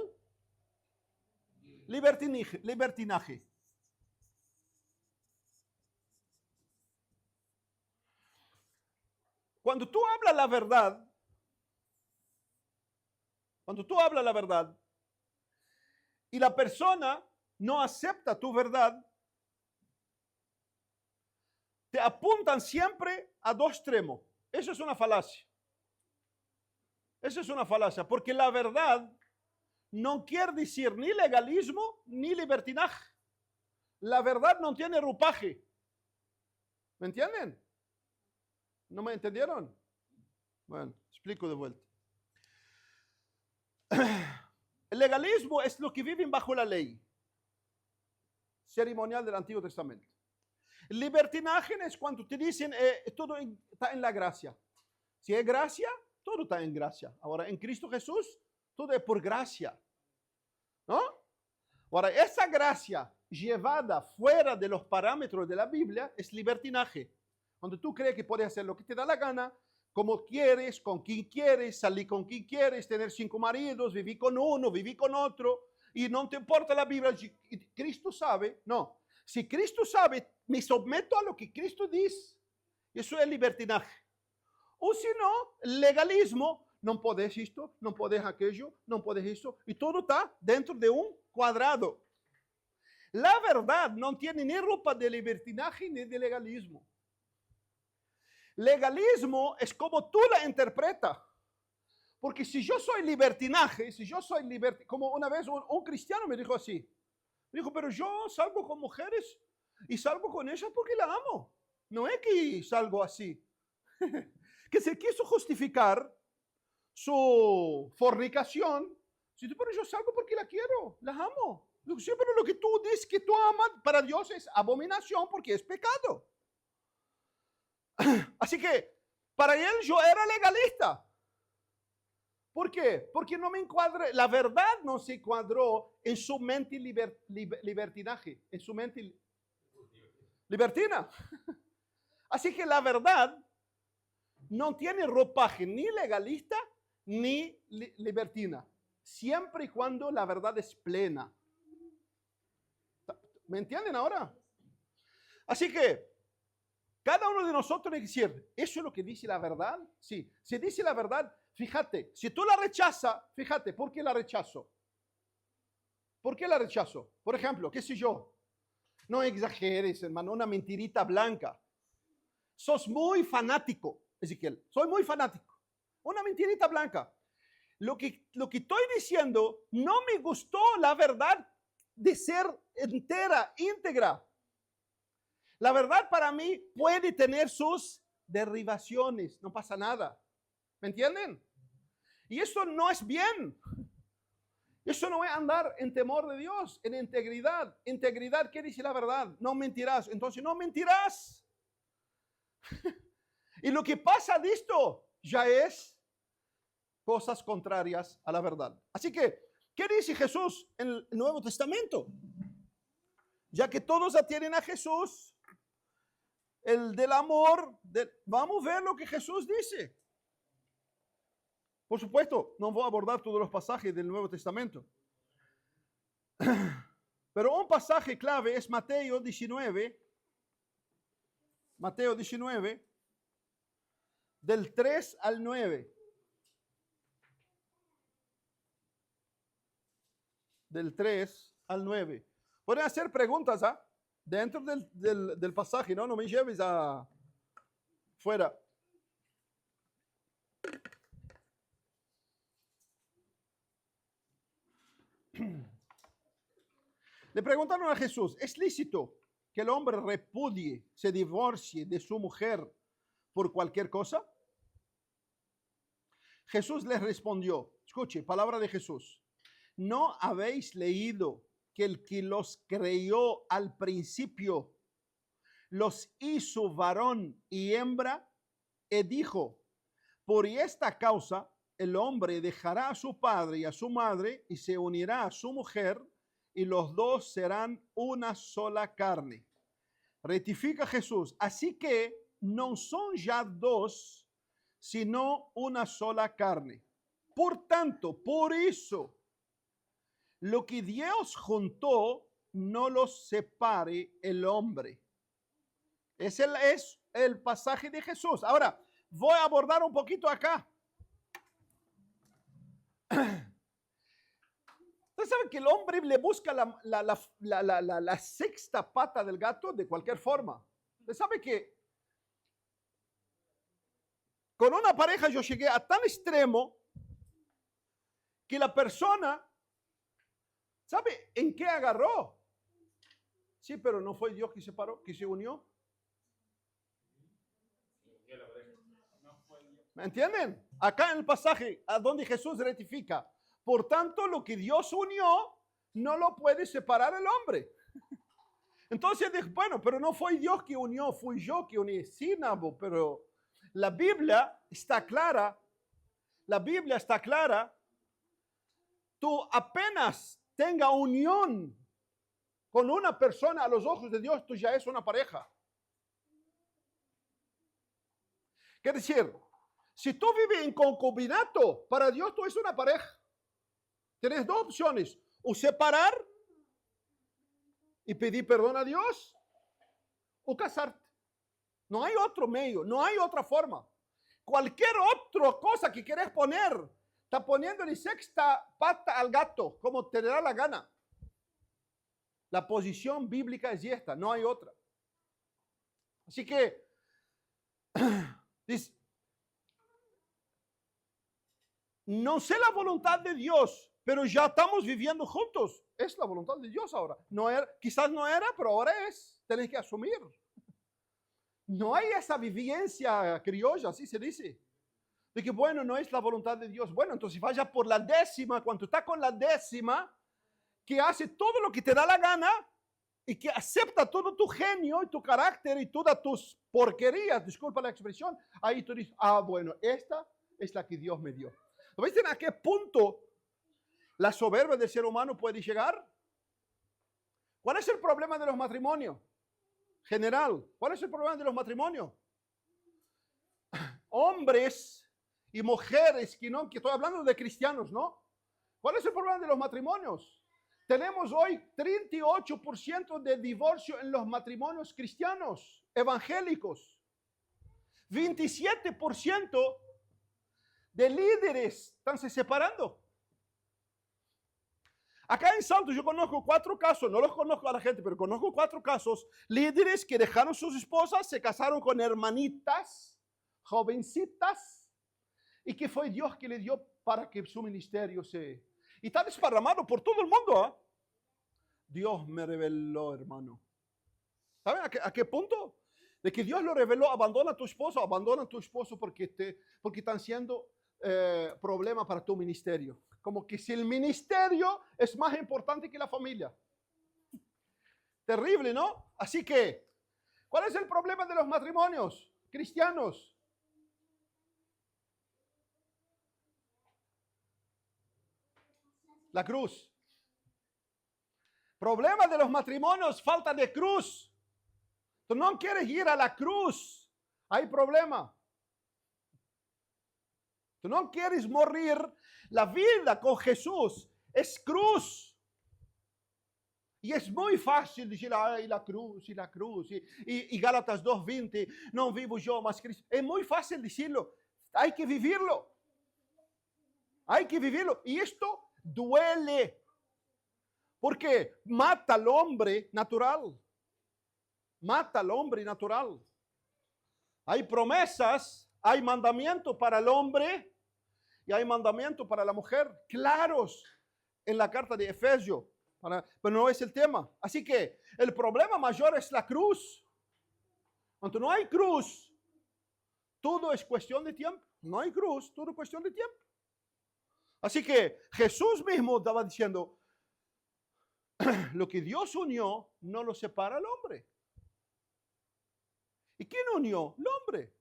libertinaje. Cuando tú hablas la verdad y la persona no acepta tu verdad, te apuntan siempre a dos extremos. Eso es una falacia. Eso es una falacia, porque la verdad no quiere decir ni legalismo ni libertinaje. La verdad no tiene ropaje. ¿Me entienden? ¿No me entendieron? Bueno, explico de vuelta. El legalismo es lo que viven bajo la ley ceremonial del Antiguo Testamento. El libertinaje es cuando te dicen todo está en la gracia. Si es gracia, todo está en gracia. Ahora, en Cristo Jesús, todo es por gracia. ¿No? Ahora, esa gracia llevada fuera de los parámetros de la Biblia es libertinaje. Cuando tú crees que puedes hacer lo que te da la gana, como quieres, con quien quieres, salir con quien quieres, tener 5 maridos, vivir con uno, vivir con otro, y no te importa la Biblia. Cristo sabe, no. Si Cristo sabe, me someto a lo que Cristo dice. Eso es libertinaje. O si no, legalismo, no puedes esto, no puedes aquello, no puedes esto, y todo está dentro de un cuadrado. La verdad no tiene ni ropa de libertinaje ni de legalismo. Legalismo es como tú la interpretas. Porque si yo soy libertinaje, como una vez un cristiano me dijo así, me dijo, pero yo salgo con mujeres y salgo con ellas porque la amo. No es que salgo así. Que se quiso justificar su fornicación. Pero yo salgo porque la quiero, la amo. Sí, pero lo que tú dices que tú amas para Dios es abominación porque es pecado. Así que para él yo era legalista. ¿Por qué? Porque no me encuadré, la verdad no se encuadró en su mente libertinaje, en su mente libertina. Así que la verdad no tiene ropaje ni legalista ni libertina, siempre y cuando la verdad es plena. ¿Me entienden ahora? Así que cada uno de nosotros tiene que decir, ¿eso es lo que dice la verdad? Sí, si dice la verdad, fíjate, si tú la rechazas, fíjate, ¿por qué la rechazo? ¿Por qué la rechazo? Por ejemplo, qué sé yo, no exageres, hermano, una mentirita blanca. Sos muy fanático, Ezequiel, soy muy fanático. Una mentirita blanca. Lo que estoy diciendo, no me gustó la verdad de ser entera, íntegra. La verdad para mí puede tener sus derivaciones, no pasa nada. ¿Me entienden? Y eso no es bien. Eso no es andar en temor de Dios, en integridad. Integridad, ¿qué dice la verdad? No mentirás. Entonces no mentirás. Y lo que pasa de esto ya es cosas contrarias a la verdad. Así que, ¿qué dice Jesús en el Nuevo Testamento? Ya que todos atienden a Jesús, el del amor, vamos a ver lo que Jesús dice. Por supuesto, no voy a abordar todos los pasajes del Nuevo Testamento. Pero un pasaje clave es Mateo 19. Mateo 19, del 3 al 9. Del 3 al 9. Pueden hacer preguntas dentro del pasaje, ¿no? No me lleves a Fuera. Le preguntaron a Jesús, ¿es lícito que el hombre repudie, se divorcie de su mujer por cualquier cosa? Jesús les respondió, escuche, palabra de Jesús, ¿no habéis leído que el que los creó al principio los hizo varón y hembra? Y dijo, por esta causa el hombre dejará a su padre y a su madre y se unirá a su mujer y los dos serán una sola carne. Rectifica Jesús, así que no son ya dos, sino una sola carne. Por tanto, por eso, lo que Dios juntó, no los separe el hombre. Es el pasaje de Jesús. Ahora, voy a abordar un poquito acá. Ustedes saben que el hombre le busca la sexta pata del gato de cualquier forma. Ustedes saben que con una pareja yo llegué a tal extremo que la persona, ¿sabe en qué agarró? Sí, pero no fue Dios que separó, que se unió. ¿Me entienden? Acá en el pasaje, a donde Jesús rectifica. Por tanto, lo que Dios unió, no lo puede separar el hombre. Entonces, bueno, pero no fue Dios que unió, fui yo que uní. Sí, Nabo, pero la Biblia está clara. La Biblia está clara. Tú apenas tenga unión con una persona a los ojos de Dios, tú ya es una pareja. Quiere decir, si tú vives en concubinato, para Dios tú es una pareja. Tienes dos opciones, o separar y pedir perdón a Dios, o casarte. No hay otro medio, no hay otra forma. Cualquier otra cosa que quieres poner, está poniéndole sexta pata al gato, como te da la gana. La posición bíblica es esta, no hay otra. Así que, dice, no sé la voluntad de Dios, pero ya estamos viviendo juntos. Es la voluntad de Dios ahora. No era, quizás no era, pero ahora es. Tenés que asumir. No hay esa vivencia criolla, así se dice. De que, bueno, no es la voluntad de Dios. Bueno, entonces vaya por la décima. Cuando está con la décima, que hace todo lo que te da la gana y que acepta todo tu genio y tu carácter y todas tus porquerías, disculpa la expresión, ahí tú dices, bueno, esta es la que Dios me dio. ¿Ves a qué punto la soberbia del ser humano puede llegar? ¿Cuál es el problema de los matrimonios? General, ¿cuál es el problema de los matrimonios? Hombres y mujeres, que estoy hablando de cristianos, ¿no? ¿Cuál es el problema de los matrimonios? Tenemos hoy 38% de divorcio en los matrimonios cristianos, evangélicos. 27% de líderes están se separando. Acá en Santos yo conozco 4 casos, no los conozco a la gente, pero conozco 4 casos, líderes que dejaron sus esposas, se casaron con hermanitas, jovencitas, y que fue Dios que le dio para que su ministerio se... Y está desparramado por todo el mundo, ¿eh? Dios me reveló, hermano. ¿Saben a qué punto? De que Dios lo reveló, abandona a tu esposo porque están siendo problema para tu ministerio. Como que si el ministerio es más importante que la familia. Terrible, ¿no? Así que, ¿cuál es el problema de los matrimonios cristianos? La cruz. Problema de los matrimonios, falta de cruz. Tú no quieres ir a la cruz, hay problema. Tú no quieres morir. La vida con Jesús es cruz. Y es muy fácil decir, ay, la cruz, y la cruz. Y Gálatas 2:20, no vivo yo, mas Cristo. Es muy fácil decirlo. Hay que vivirlo. Hay que vivirlo. Y esto duele. Porque mata al hombre natural. Mata al hombre natural. Hay promesas, hay mandamientos para el hombre y hay mandamientos para la mujer, claros en la carta de Efesios, pero no es el tema. Así que el problema mayor es la cruz. Cuando no hay cruz, todo es cuestión de tiempo. No hay cruz, todo es cuestión de tiempo. Así que Jesús mismo estaba diciendo, lo que Dios unió no lo separa el hombre. ¿Y quién unió? El hombre.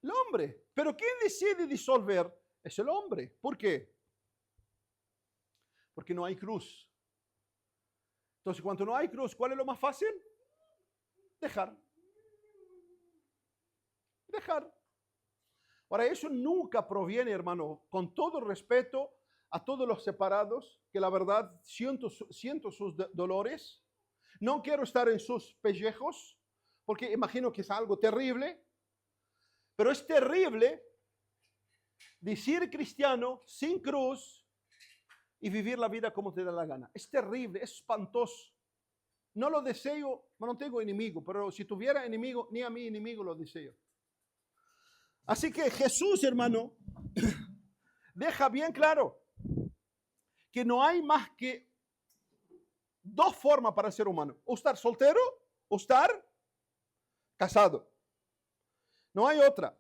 El hombre. Pero ¿quién decide disolver? Es el hombre. ¿Por qué? Porque no hay cruz. Entonces, cuando no hay cruz, ¿cuál es lo más fácil? Dejar. Dejar. Ahora, eso nunca proviene, hermano, con todo respeto a todos los separados, que la verdad siento sus dolores. No quiero estar en sus pellejos, porque imagino que es algo terrible. Pero es terrible decir cristiano sin cruz y vivir la vida como te da la gana. Es terrible, es espantoso. No lo deseo, no tengo enemigo, pero si tuviera enemigo, ni a mi enemigo lo deseo. Así que Jesús, hermano, deja bien claro que no hay más que dos formas para ser humano: o estar soltero o estar casado. No hay otra.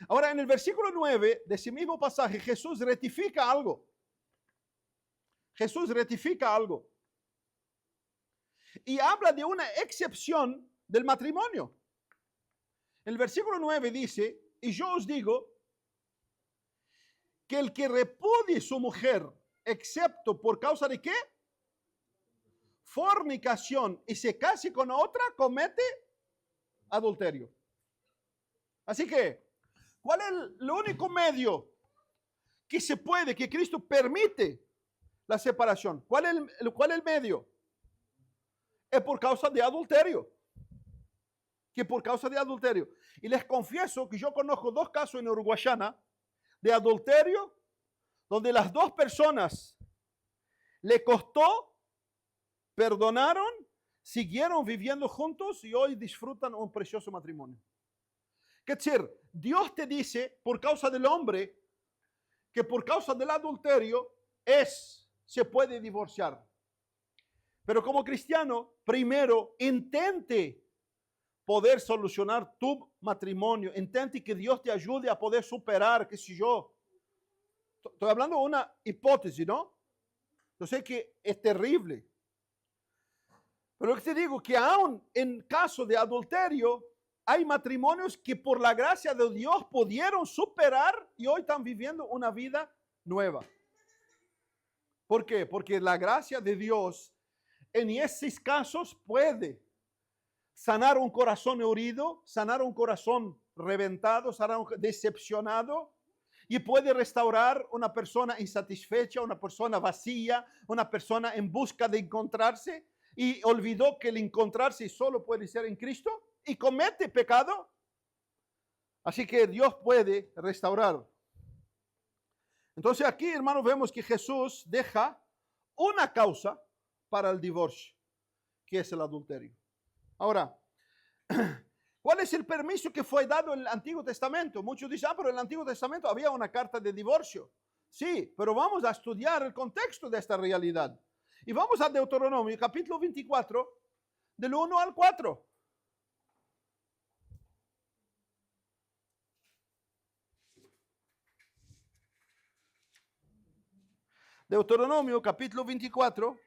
Ahora, en el versículo 9 de ese mismo pasaje, Jesús rectifica algo. Jesús rectifica algo. Y habla de una excepción del matrimonio. El versículo 9 dice, y yo os digo, que el que repudie su mujer, excepto por causa de ¿qué? Fornicación, y se case con otra, comete adulterio. Así que, ¿cuál es el único medio que se puede, que Cristo permite la separación? ¿Cuál es el medio? Es por causa de adulterio. Que por causa de adulterio. Y les confieso que yo conozco 2 casos en Uruguayana de adulterio donde las 2 personas le costó, perdonaron, siguieron viviendo juntos y hoy disfrutan un precioso matrimonio. Es decir, Dios te dice por causa del hombre que por causa del adulterio se puede divorciar. Pero como cristiano, primero intente poder solucionar tu matrimonio. Intente que Dios te ayude a poder superar, qué sé yo. Estoy hablando de una hipótesis, ¿no? Yo sé que es terrible. Pero lo que te digo, que aún en caso de adulterio, hay matrimonios que por la gracia de Dios pudieron superar y hoy están viviendo una vida nueva. ¿Por qué? Porque la gracia de Dios en esos casos puede sanar un corazón herido, sanar un corazón reventado, sanar un decepcionado, y puede restaurar una persona insatisfecha, una persona vacía, una persona en busca de encontrarse y olvidó que el encontrarse solo puede ser en Cristo y comete pecado. Así que Dios puede restaurar. Entonces aquí, hermanos, vemos que Jesús deja una causa para el divorcio, que es el adulterio. Ahora, ¿cuál es el permiso que fue dado en el Antiguo Testamento? Muchos dicen, pero en el Antiguo Testamento había una carta de divorcio. Sí, pero vamos a estudiar el contexto de esta realidad. Y vamos a Deuteronomio, capítulo 24, del 1 al 4. Deuteronomio, capítulo 24,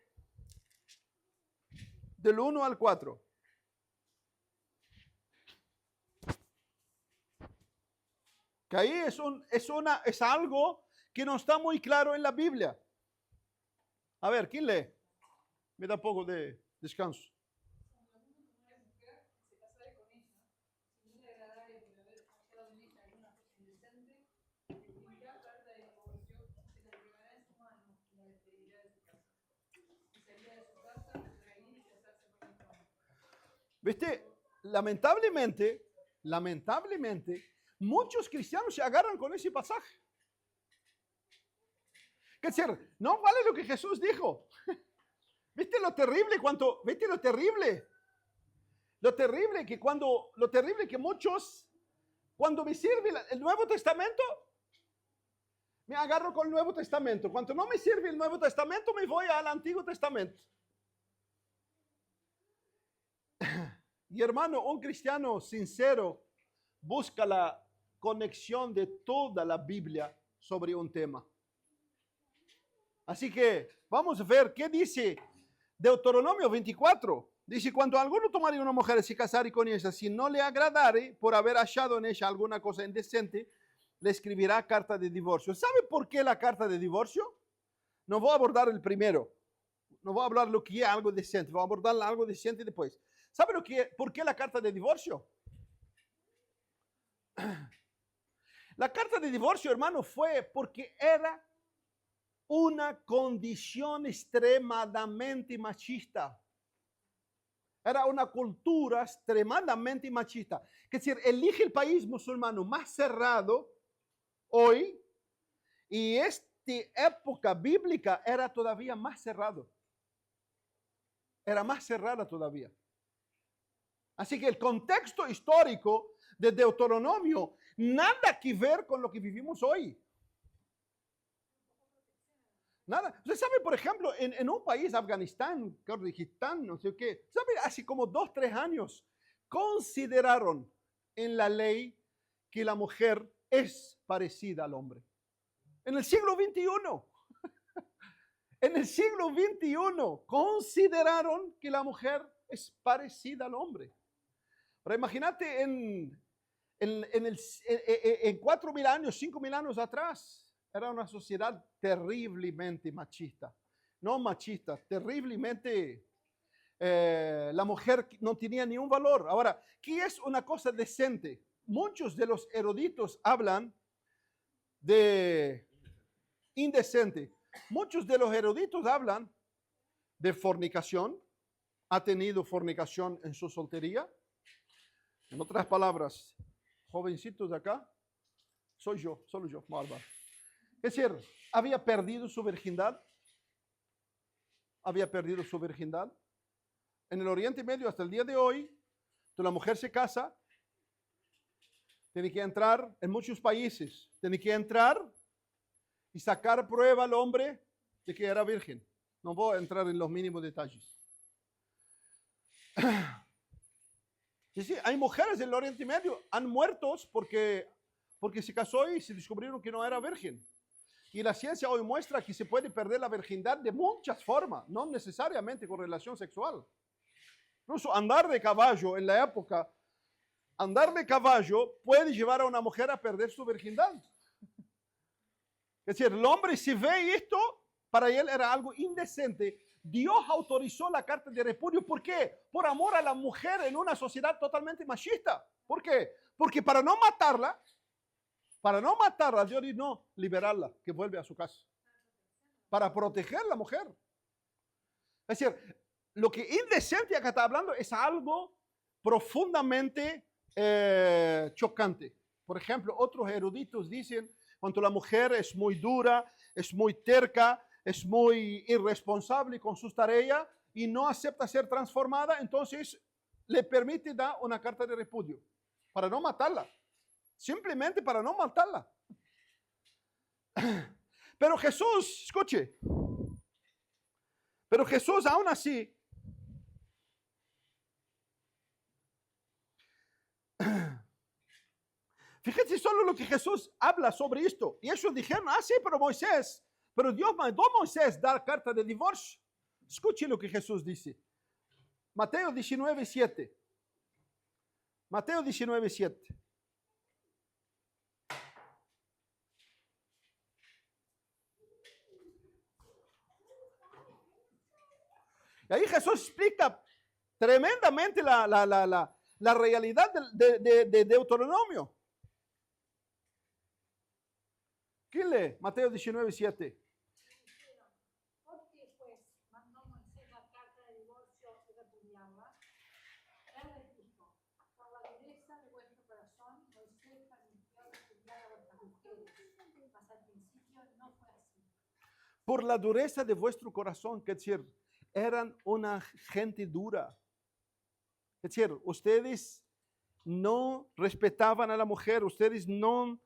del 1 al 4. Que ahí es algo que no está muy claro en la Biblia. A ver, ¿quién lee? Me da un poco de descanso. ¿Viste? Lamentablemente, muchos cristianos se agarran con ese pasaje. Es decir, no vale lo que Jesús dijo. ¿Viste lo terrible? ¿Viste lo terrible? Lo terrible que muchos, cuando me sirve el Nuevo Testamento, me agarro con el Nuevo Testamento. Cuando no me sirve el Nuevo Testamento, me voy al Antiguo Testamento. Y hermano, un cristiano sincero busca la conexión de toda la Biblia sobre un tema. Así que vamos a ver qué dice Deuteronomio 24. Dice, cuando alguno tomare una mujer y se casare con ella, si no le agradare por haber hallado en ella alguna cosa indecente, le escribirá carta de divorcio. ¿Sabe por qué la carta de divorcio? No voy a abordar el primero. No voy a hablar lo que es algo decente. Voy a abordar algo decente después. ¿Sabe por qué la carta de divorcio? La carta de divorcio, hermano, fue porque era una condición extremadamente machista. Era una cultura extremadamente machista. Es decir, elige el país musulmano más cerrado hoy, y esta época bíblica era todavía más cerrado. Era más cerrada todavía. Así que el contexto histórico de Deuteronomio, nada que ver con lo que vivimos hoy. Nada. Usted sabe, por ejemplo, en un país, Afganistán, Kirguistán, no sé qué, sabe, hace como 2, 3 años, consideraron en la ley que la mujer es parecida al hombre. En el siglo XXI. En el siglo XXI consideraron que la mujer es parecida al hombre. Pero imagínate en 4.000 años, 5.000 años atrás, era una sociedad terriblemente machista. No machista, terriblemente, la mujer no tenía ni un valor. Ahora, ¿qué es una cosa decente? Muchos de los eruditos hablan de indecente. Muchos de los eruditos hablan de fornicación. ¿Ha tenido fornicación en su soltería? En otras palabras, jovencitos de acá, soy yo, solo yo, bárbaro. Es decir, había perdido su virginidad. Había perdido su virginidad. En el Oriente Medio, hasta el día de hoy, la mujer se casa, tiene que entrar en muchos países, tiene que entrar y sacar prueba al hombre de que era virgen. No voy a entrar en los mínimos detalles. Y sí, hay mujeres del Oriente Medio, han muerto porque se casó y se descubrieron que no era virgen. Y la ciencia hoy muestra que se puede perder la virginidad de muchas formas, no necesariamente con relación sexual. Incluso andar de caballo en la época, andar de caballo puede llevar a una mujer a perder su virginidad. Es decir, el hombre, si ve esto, para él era algo indecente. Dios autorizó la carta de repudio. ¿Por qué? Por amor a la mujer en una sociedad totalmente machista. ¿Por qué? Porque para no matarla, Dios dijo, no, liberarla, que vuelve a su casa. Para proteger a la mujer. Es decir, lo que indecente acá está hablando es algo profundamente chocante. Por ejemplo, otros eruditos dicen, cuando la mujer es muy dura, es muy terca, es muy irresponsable con sus tareas y no acepta ser transformada, entonces le permite dar una carta de repudio para no matarla. Simplemente para no matarla. Pero Jesús, escuche, pero Jesús aún así fíjense solo lo que Jesús habla sobre esto. Y ellos dijeron, sí, pero Dios mandó a Moisés dar carta de divorcio. Escuche lo que Jesús dice. Mateo 19:7. Mateo 19:7. Y ahí Jesús explica tremendamente la realidad de Deuteronomio. ¿Quién lee? Mateo 19:7. Porque pues mandó Moisés la carta de divorcio y repudiarla. Él les dijo, por la dureza de vuestro corazón, Moisés permitió repudiar a vuestras mujeres, mas al principio no fue así. Por la dureza de vuestro corazón, que decir, eran una gente dura. Es decir, ustedes no respetaban a la mujer, ustedes no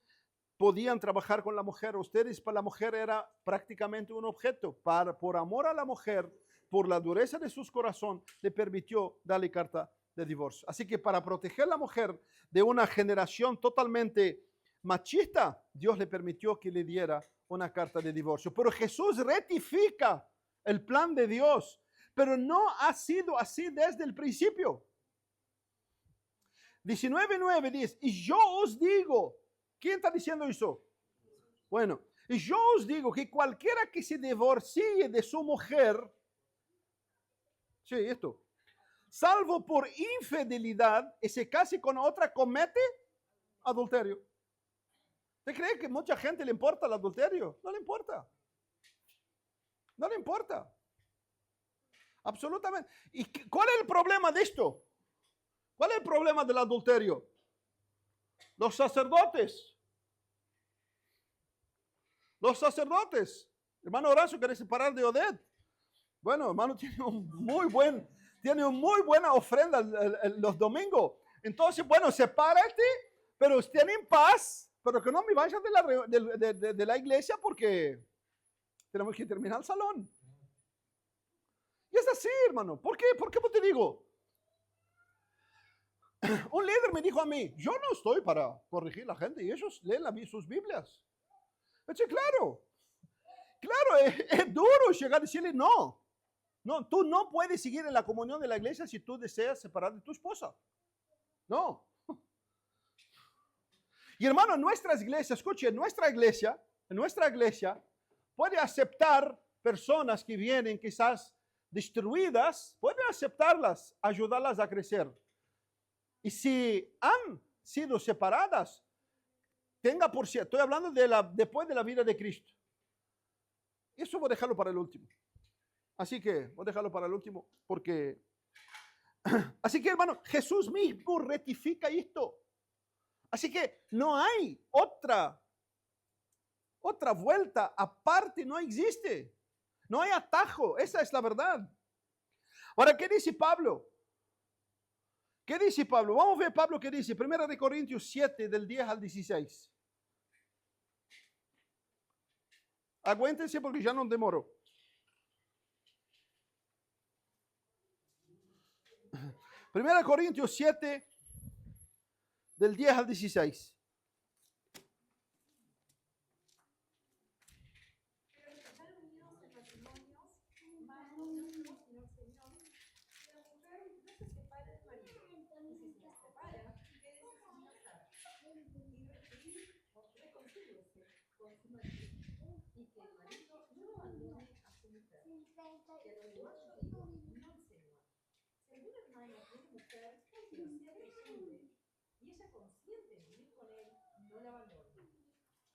podían trabajar con la mujer, ustedes para la mujer era prácticamente un objeto. Por amor a la mujer, por la dureza de sus corazones, le permitió darle carta de divorcio. Así que para proteger a la mujer de una generación totalmente machista, Dios le permitió que le diera una carta de divorcio. Pero Jesús rectifica el plan de Dios, pero no ha sido así desde el principio. 19:9 dice, y yo os digo, ¿quién está diciendo eso? Bueno, y yo os digo que cualquiera que se divorcie de su mujer, sí, esto, salvo por infidelidad y se case con otra, comete adulterio. ¿Usted cree que mucha gente le importa el adulterio? No le importa. No le importa. Absolutamente. ¿Y cuál es el problema de esto? ¿Cuál es el problema del adulterio? Los sacerdotes. Los sacerdotes. Hermano Horacio quiere separar de Odette. Bueno, hermano, tiene una muy buena ofrenda los domingos. Entonces, bueno, sepárate, pero estén en paz, pero que no me vayas de la iglesia porque tenemos que terminar el salón. Y es así, hermano. ¿Por qué? ¿Por qué te digo? Un líder me dijo a mí, yo no estoy para corregir a la gente y ellos leen sus Biblias. Dice, claro, es duro llegar a decirle no. No, tú no puedes seguir en la comunión de la iglesia si tú deseas separar de tu esposa. No. Y hermano, nuestras iglesias, escuche, en nuestra iglesia puede aceptar personas que vienen quizás destruidas, puede aceptarlas, ayudarlas a crecer. Y si han sido separadas, tenga por cierto, estoy hablando después de la vida de Cristo. Eso voy a dejarlo para el último. Así que voy a dejarlo para el último porque... Así que hermano, Jesús mismo rectifica esto. Así que no hay otra vuelta aparte, no existe. No hay atajo, esa es la verdad. Ahora, ¿qué dice Pablo? ¿Qué dice Pablo? Vamos a ver Pablo qué dice. 1 Corintios 7, del 10 al 16. Aguántense porque ya no demoro. 1 Corintios 7, del 10 al 16.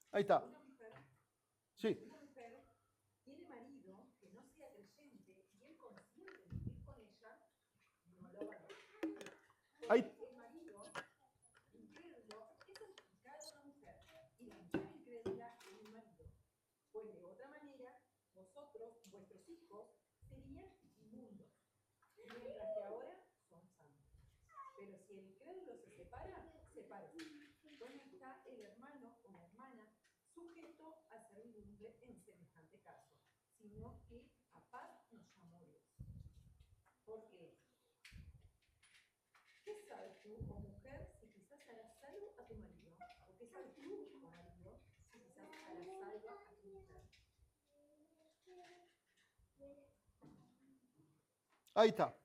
Ahí está. Sí. Una mujer tiene marido que no sea creyente y él consiente en vivir con ella, no lo valora. Ahí. El marido incrédulo es sacrificado a una mujer y la mujer incrédula a un marido. Pues de otra manera, vosotros, vuestros hijos, serían inmundos, mientras que ahora son santos. Pero si el incrédulo se separa, sepárese. ¿Dónde está el hermano o la hermana sujeto a servidumbre en semejante caso? Sino que a paz nos llamó Dios. Porque, ¿qué sabes tú, oh mujer, si quizás harás salvo a tu marido? ¿O qué sabes tú, oh marido, si quizás harás salvo a tu mujer? Ahí está.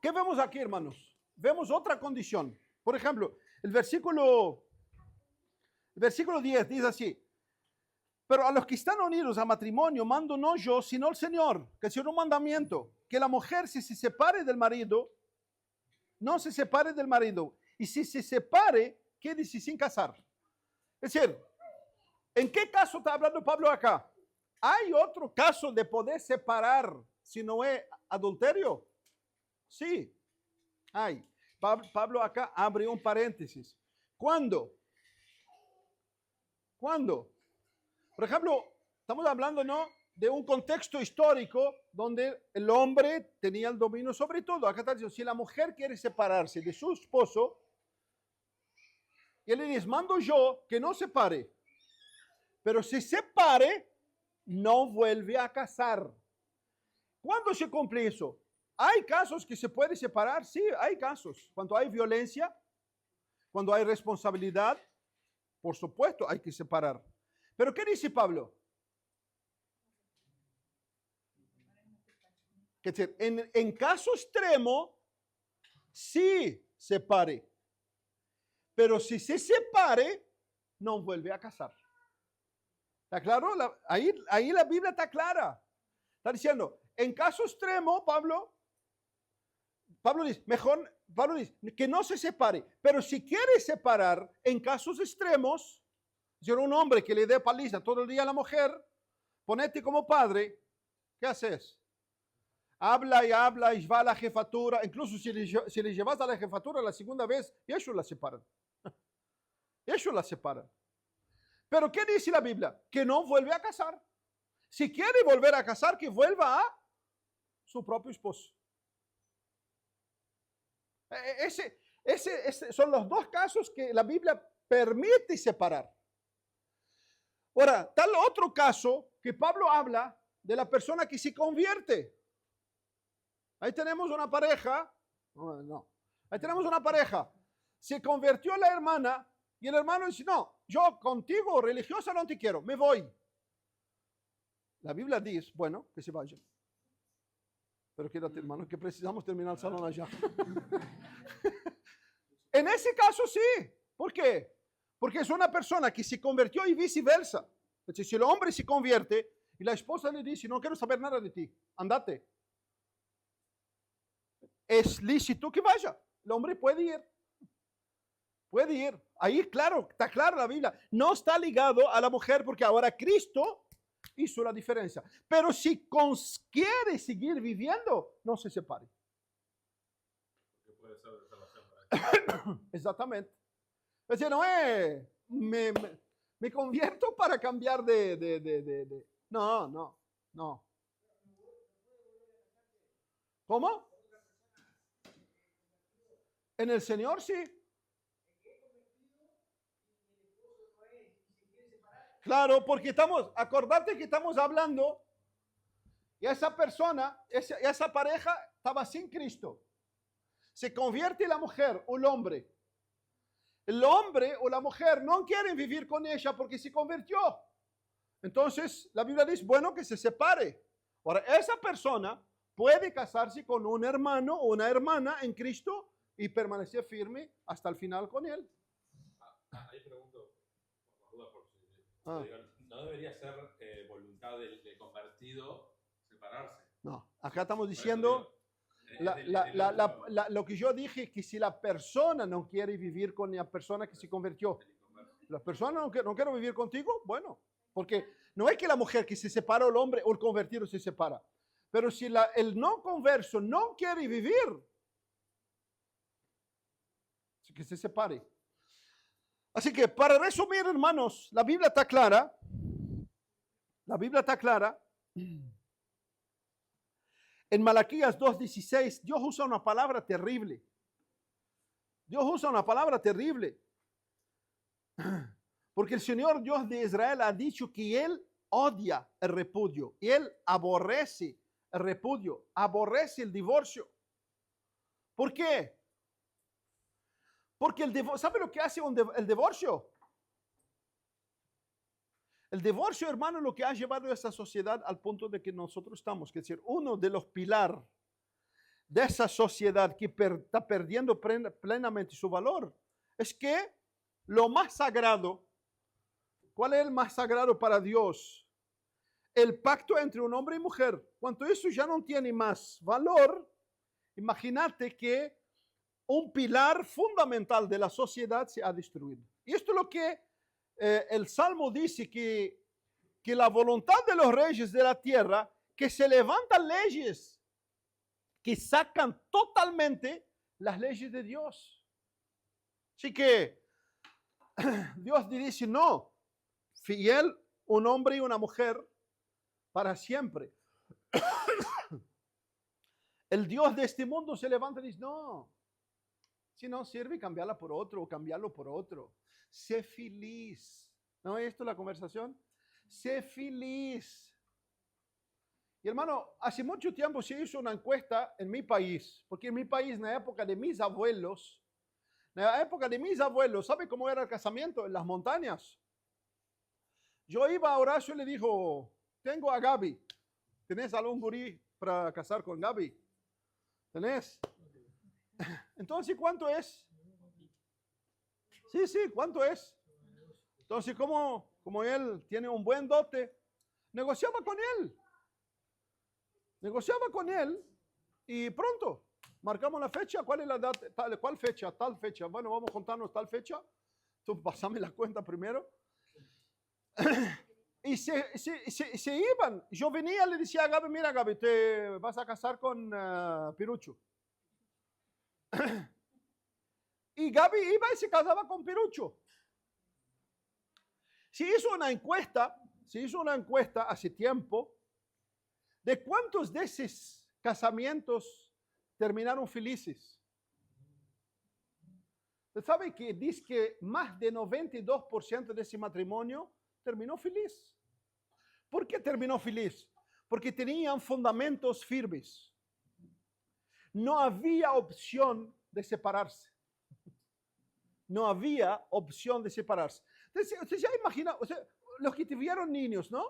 ¿Qué vemos aquí, hermanos? Vemos otra condición. Por ejemplo, el versículo 10 dice así: pero a los que están unidos a matrimonio mando no yo, sino el Señor, que es un mandamiento, que la mujer si se separe del marido, no se separe del marido, y si se separe, quédese sin casar. Es decir, ¿en qué caso está hablando Pablo acá? ¿Hay otro caso de poder separar si no es adulterio? Sí, hay. Pablo acá abre un paréntesis. ¿Cuándo? Por ejemplo, estamos hablando, ¿no? de un contexto histórico donde el hombre tenía el dominio sobre todo. Acá está diciendo, si la mujer quiere separarse de su esposo, y él le dice, mando yo que no se separe, pero si se separe, no vuelve a casar. ¿Cuándo se cumple eso? ¿Hay casos que se puede separar? Sí, hay casos. Cuando hay violencia, cuando hay responsabilidad, por supuesto hay que separar. Pero ¿qué dice Pablo? Es decir, en caso extremo, sí separe. Pero si se separe, no vuelve a casar. ¿Está claro? Ahí la Biblia está clara. Está diciendo, en caso extremo, Pablo dice, Pablo dice que no se separe. Pero si quiere separar en casos extremos, si un hombre que le dé paliza todo el día a la mujer, ponete como padre, ¿qué haces? Habla y va a la jefatura. Incluso si le llevas a la jefatura la segunda vez, y ellos la separan. Ellos la separan. Pero ¿qué dice la Biblia? Que no vuelve a casar. Si quiere volver a casar, que vuelva a su propio esposo. Ese son los dos casos que la Biblia permite separar. Ahora, tal otro caso que Pablo habla de la persona que se convierte. Ahí tenemos una pareja. No. Ahí tenemos una pareja. Se convirtió la hermana y el hermano dice, no, yo contigo religiosa no te quiero, me voy. La Biblia dice, bueno, que se vaya. Pero quédate, hermano, que precisamos terminar el salón allá. En ese caso sí. ¿Por qué? Porque es una persona que se convirtió y viceversa. Es decir, si el hombre se convierte y la esposa le dice, no quiero saber nada de ti, andate. Es lícito que vaya. El hombre puede ir. Puede ir. Ahí, claro, está clara la Biblia. No está ligado a la mujer porque ahora Cristo hizo la diferencia. Pero si quiere seguir viviendo, no se separe. Porque puede ser de salvación para él. Exactamente. Es decir, no es, me convierto para cambiar de. No. ¿Cómo? En el Señor sí. Claro, porque acordate que estamos hablando, y esa persona, esa pareja estaba sin Cristo. Se convierte la mujer o el hombre. El hombre o la mujer no quieren vivir con ella porque se convirtió. Entonces, la Biblia dice, bueno, que se separe. Ahora, esa persona puede casarse con un hermano o una hermana en Cristo y permanecer firme hasta el final con él. Ahí pregunto, por duda, por si no debería ser voluntad del convertido separarse. No, acá estamos diciendo, lo que yo dije es que si la persona no quiere vivir con la persona que se convirtió, la persona no quiere vivir contigo, bueno, porque no es que la mujer que se separa o el hombre o el convertido se separa, pero si el no converso no quiere vivir, que se separe. Así que para resumir, hermanos, la Biblia está clara. La Biblia está clara. En Malaquías 2:16, Dios usa una palabra terrible. Dios usa una palabra terrible. Porque el Señor Dios de Israel ha dicho que Él odia el repudio. Él aborrece el repudio, aborrece el divorcio. ¿Por qué? Porque ¿sabe lo que hace el divorcio? El divorcio, hermano, es lo que ha llevado a esta sociedad al punto de que nosotros estamos. Es decir, uno de los pilares de esa sociedad que está perdiendo plenamente su valor es que lo más sagrado, ¿cuál es el más sagrado para Dios? El pacto entre un hombre y mujer. Cuando eso ya no tiene más valor, imagínate que un pilar fundamental de la sociedad se ha destruido. Y esto es lo que el Salmo dice, que la voluntad de los reyes de la tierra, que se levantan leyes que sacan totalmente las leyes de Dios. Así que Dios dice, no, fiel un hombre y una mujer, para siempre. El Dios de este mundo se levanta y dice, no, si no sirve, cambiarla por otro o cambiarlo por otro. Sé feliz. ¿No es esto la conversación? Sé feliz. Y hermano, hace mucho tiempo se hizo una encuesta en mi país, porque en mi país, en la época de mis abuelos, ¿sabe cómo era el casamiento? En las montañas. Yo iba a Horacio y le dijo, tengo a Gaby. ¿Tenés algún gurí para casar con Gaby? ¿Tenés? Entonces, ¿cuánto es? Sí, ¿cuánto es? Entonces, como él tiene un buen dote, negociaba con él. Y pronto, marcamos la fecha. ¿Cuál es la data? ¿Cuál fecha? Tal fecha. Bueno, vamos a contarnos tal fecha. Tú pasame la cuenta primero. Y se iban. Yo venía y le decía a Gaby, mira Gaby, te vas a casar con Pirucho. Y Gaby iba y se casaba con Pirucho. Se hizo una encuesta hace tiempo de cuántos de esos casamientos terminaron felices. ¿Usted sabe que dice que más de 92% de ese matrimonio terminó feliz? ¿Por qué terminó feliz? Porque tenían fundamentos firmes. No había opción de separarse. Entonces, usted ya imagina, los que tuvieron niños, ¿no?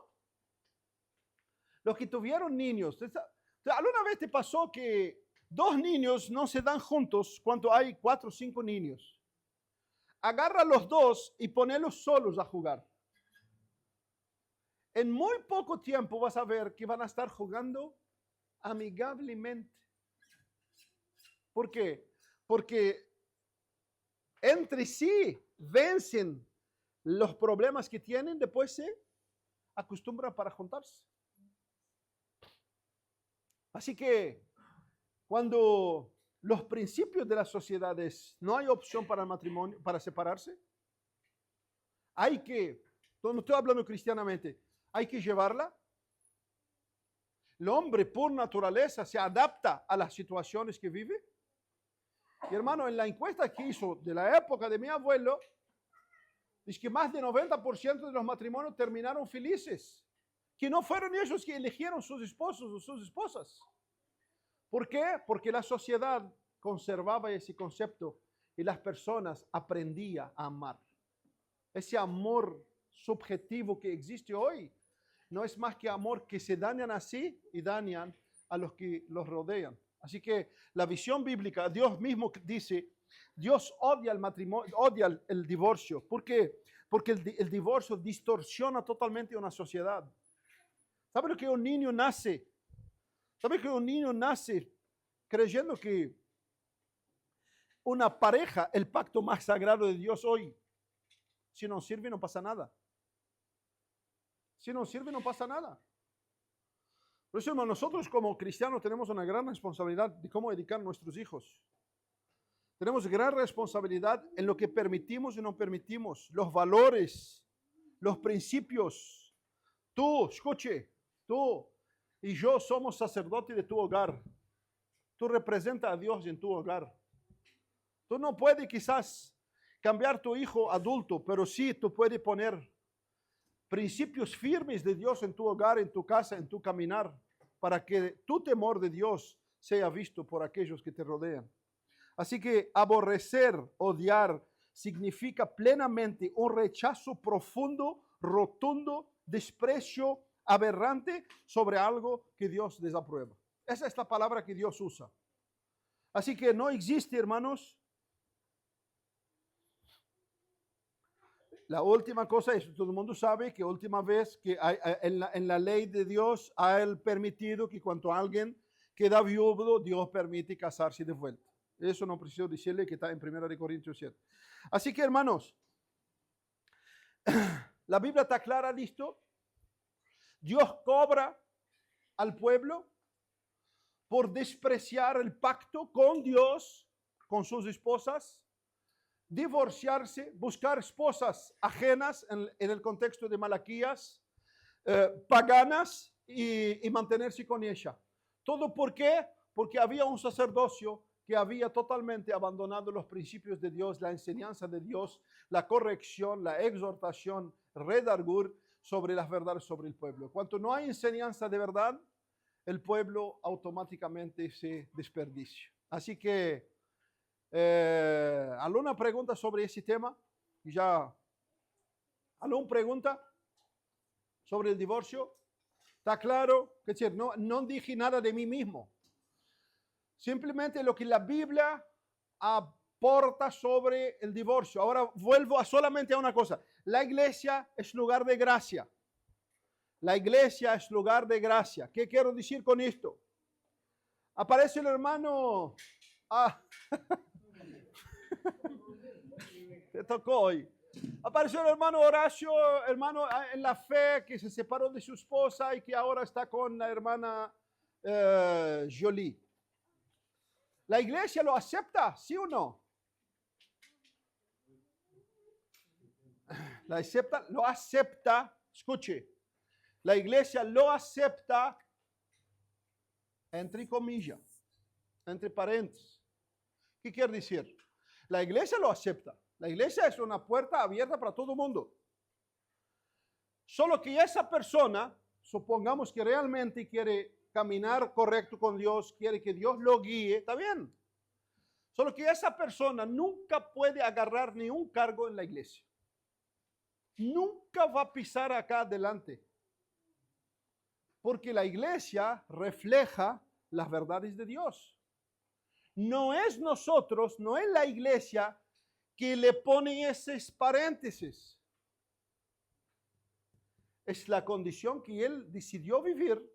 ¿Alguna vez te pasó que dos niños no se dan juntos cuando hay 4 o 5 niños? Agarra a los dos y ponelos solos a jugar. En muy poco tiempo vas a ver que van a estar jugando amigablemente. ¿Por qué? Porque entre sí vencen los problemas que tienen, después se acostumbran para juntarse. Así que cuando los principios de las sociedades no hay opción para el matrimonio, para separarse, no estoy hablando cristianamente, hay que llevarla. El hombre por naturaleza se adapta a las situaciones que vive. Y hermano, en la encuesta que hizo de la época de mi abuelo, dice que más del 90% de los matrimonios terminaron felices. Que no fueron ellos que eligieron sus esposos o sus esposas. ¿Por qué? Porque la sociedad conservaba ese concepto y las personas aprendían a amar. Ese amor subjetivo que existe hoy no es más que amor que se dañan a sí y dañan a los que los rodean. Así que la visión bíblica, Dios mismo dice, Dios odia el matrimonio, odia el divorcio. ¿Por qué? Porque el divorcio distorsiona totalmente una sociedad. ¿Sabe lo que un niño nace? ¿Sabe que un niño nace creyendo que una pareja, el pacto más sagrado de Dios hoy, si no sirve no pasa nada? Si no sirve no pasa nada. Por eso, hermano, nosotros como cristianos tenemos una gran responsabilidad de cómo educar a nuestros hijos. Tenemos gran responsabilidad en lo que permitimos y no permitimos, los valores, los principios. Tú, escuche, tú y yo somos sacerdotes de tu hogar. Tú representas a Dios en tu hogar. Tú no puedes quizás cambiar tu hijo adulto, pero sí tú puedes poner principios firmes de Dios en tu hogar, en tu casa, en tu caminar, para que tu temor de Dios sea visto por aquellos que te rodean. Así que aborrecer, odiar, significa plenamente un rechazo profundo, rotundo, desprecio aberrante sobre algo que Dios desaprueba. Esa es la palabra que Dios usa. Así que no existe, hermanos. La última cosa es, todo el mundo sabe que última vez que en la ley de Dios ha él permitido que cuando alguien queda viudo, Dios permite casarse de vuelta. Eso no preciso decirle que está en 1 Corintios 7. Así que, hermanos, la Biblia está clara de esto. Dios cobra al pueblo por despreciar el pacto con Dios, con sus esposas, divorciarse, buscar esposas ajenas en el contexto de Malaquías, paganas, y mantenerse con ella. ¿Todo por qué? Porque había un sacerdocio que había totalmente abandonado los principios de Dios, la enseñanza de Dios, la corrección, la exhortación, redargur sobre las verdades sobre el pueblo. Cuando no hay enseñanza de verdad, el pueblo automáticamente se desperdicia. Así que, ¿alguna pregunta sobre ese tema? ¿Alguna pregunta sobre el divorcio? ¿Está claro? Es decir, no dije nada de mí mismo. Simplemente lo que la Biblia aporta sobre el divorcio. Ahora vuelvo solamente a una cosa. La iglesia es lugar de gracia. La iglesia es lugar de gracia. ¿Qué quiero decir con esto? Aparece el hermano... Te tocó hoy. Apareció el hermano Horacio, hermano en la fe, que se separó de su esposa y que ahora está con la hermana Jolie. ¿La iglesia lo acepta? ¿Sí o no? Lo acepta, escuche. La iglesia lo acepta, entre comillas, entre paréntesis. ¿Qué quiere decir? La iglesia lo acepta. La iglesia es una puerta abierta para todo el mundo. Solo que esa persona, supongamos que realmente quiere caminar correcto con Dios, quiere que Dios lo guíe, está bien. Solo que esa persona nunca puede agarrar ni un cargo en la iglesia. Nunca va a pisar acá adelante. Porque la iglesia refleja las verdades de Dios. No es nosotros, no es la iglesia que le pone esos paréntesis. Es la condición que él decidió vivir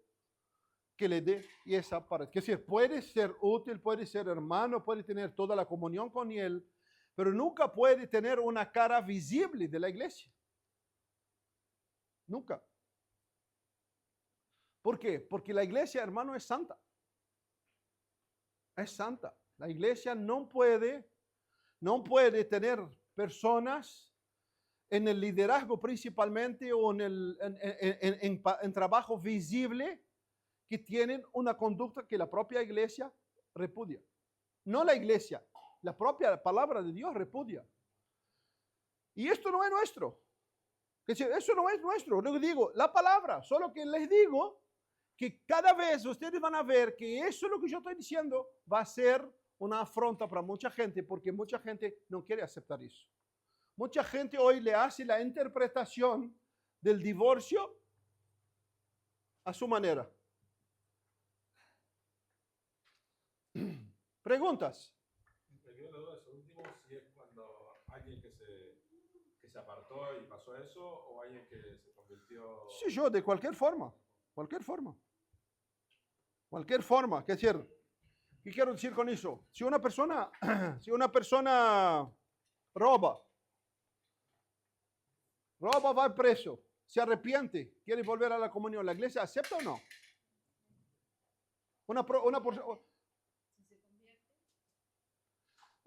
que le dé esa paréntesis. Es decir, puede ser útil, puede ser hermano, puede tener toda la comunión con él, pero nunca puede tener una cara visible de la iglesia. Nunca. ¿Por qué? Porque la iglesia, hermano, es santa. Es santa. La iglesia no puede tener personas en el liderazgo principalmente o en trabajo visible que tienen una conducta que la propia iglesia repudia. No la iglesia, la propia palabra de Dios repudia. Y esto no es nuestro. Eso no es nuestro. Lo que digo, la palabra, solo que les digo que cada vez ustedes van a ver que eso es lo que yo estoy diciendo va a ser una afronta para mucha gente, porque mucha gente no quiere aceptar eso. Mucha gente hoy le hace la interpretación del divorcio a su manera. ¿Preguntas? Me quedó la duda de eso último, si es cuando alguien que se apartó y pasó eso, o alguien que se convirtió... Sí, yo, de cualquier forma. Cualquier forma. Cualquier forma. ¿Qué quiero decir con eso? Si una persona roba, va preso, se arrepiente, quiere volver a la comunión, ¿la iglesia acepta o no? No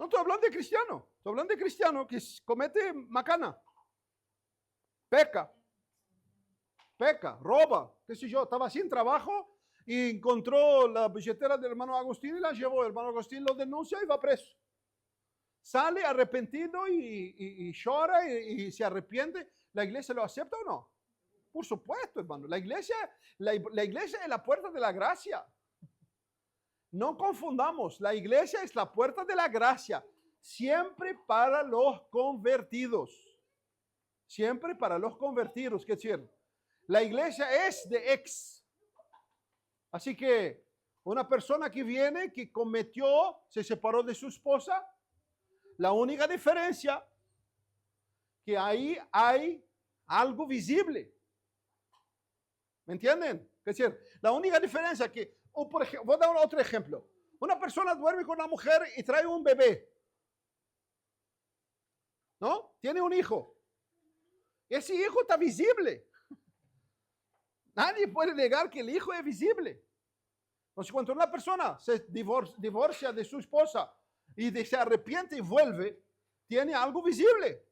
estoy hablando de cristiano, estoy hablando de cristiano que comete macana, peca, roba, qué sé yo, estaba sin trabajo y encontró la billetera del hermano Agustín y la llevó. El hermano Agustín lo denuncia y va preso. Sale arrepentido y llora y se arrepiente. ¿La iglesia lo acepta o no? Por supuesto, hermano. La iglesia es la puerta de la gracia. No confundamos. La iglesia es la puerta de la gracia. Siempre para los convertidos. Siempre para los convertidos. ¿Qué decir? La iglesia es de ex. Así que una persona que viene, que se separó de su esposa, la única diferencia que ahí hay algo visible. ¿Me entienden? Es decir, la única diferencia que, por ejemplo, voy a dar otro ejemplo. Una persona duerme con una mujer y trae un bebé. ¿No? Tiene un hijo. Ese hijo está visible. Nadie puede negar que el hijo es visible. Entonces, cuando una persona se divorcia de su esposa y se arrepiente y vuelve, tiene algo visible.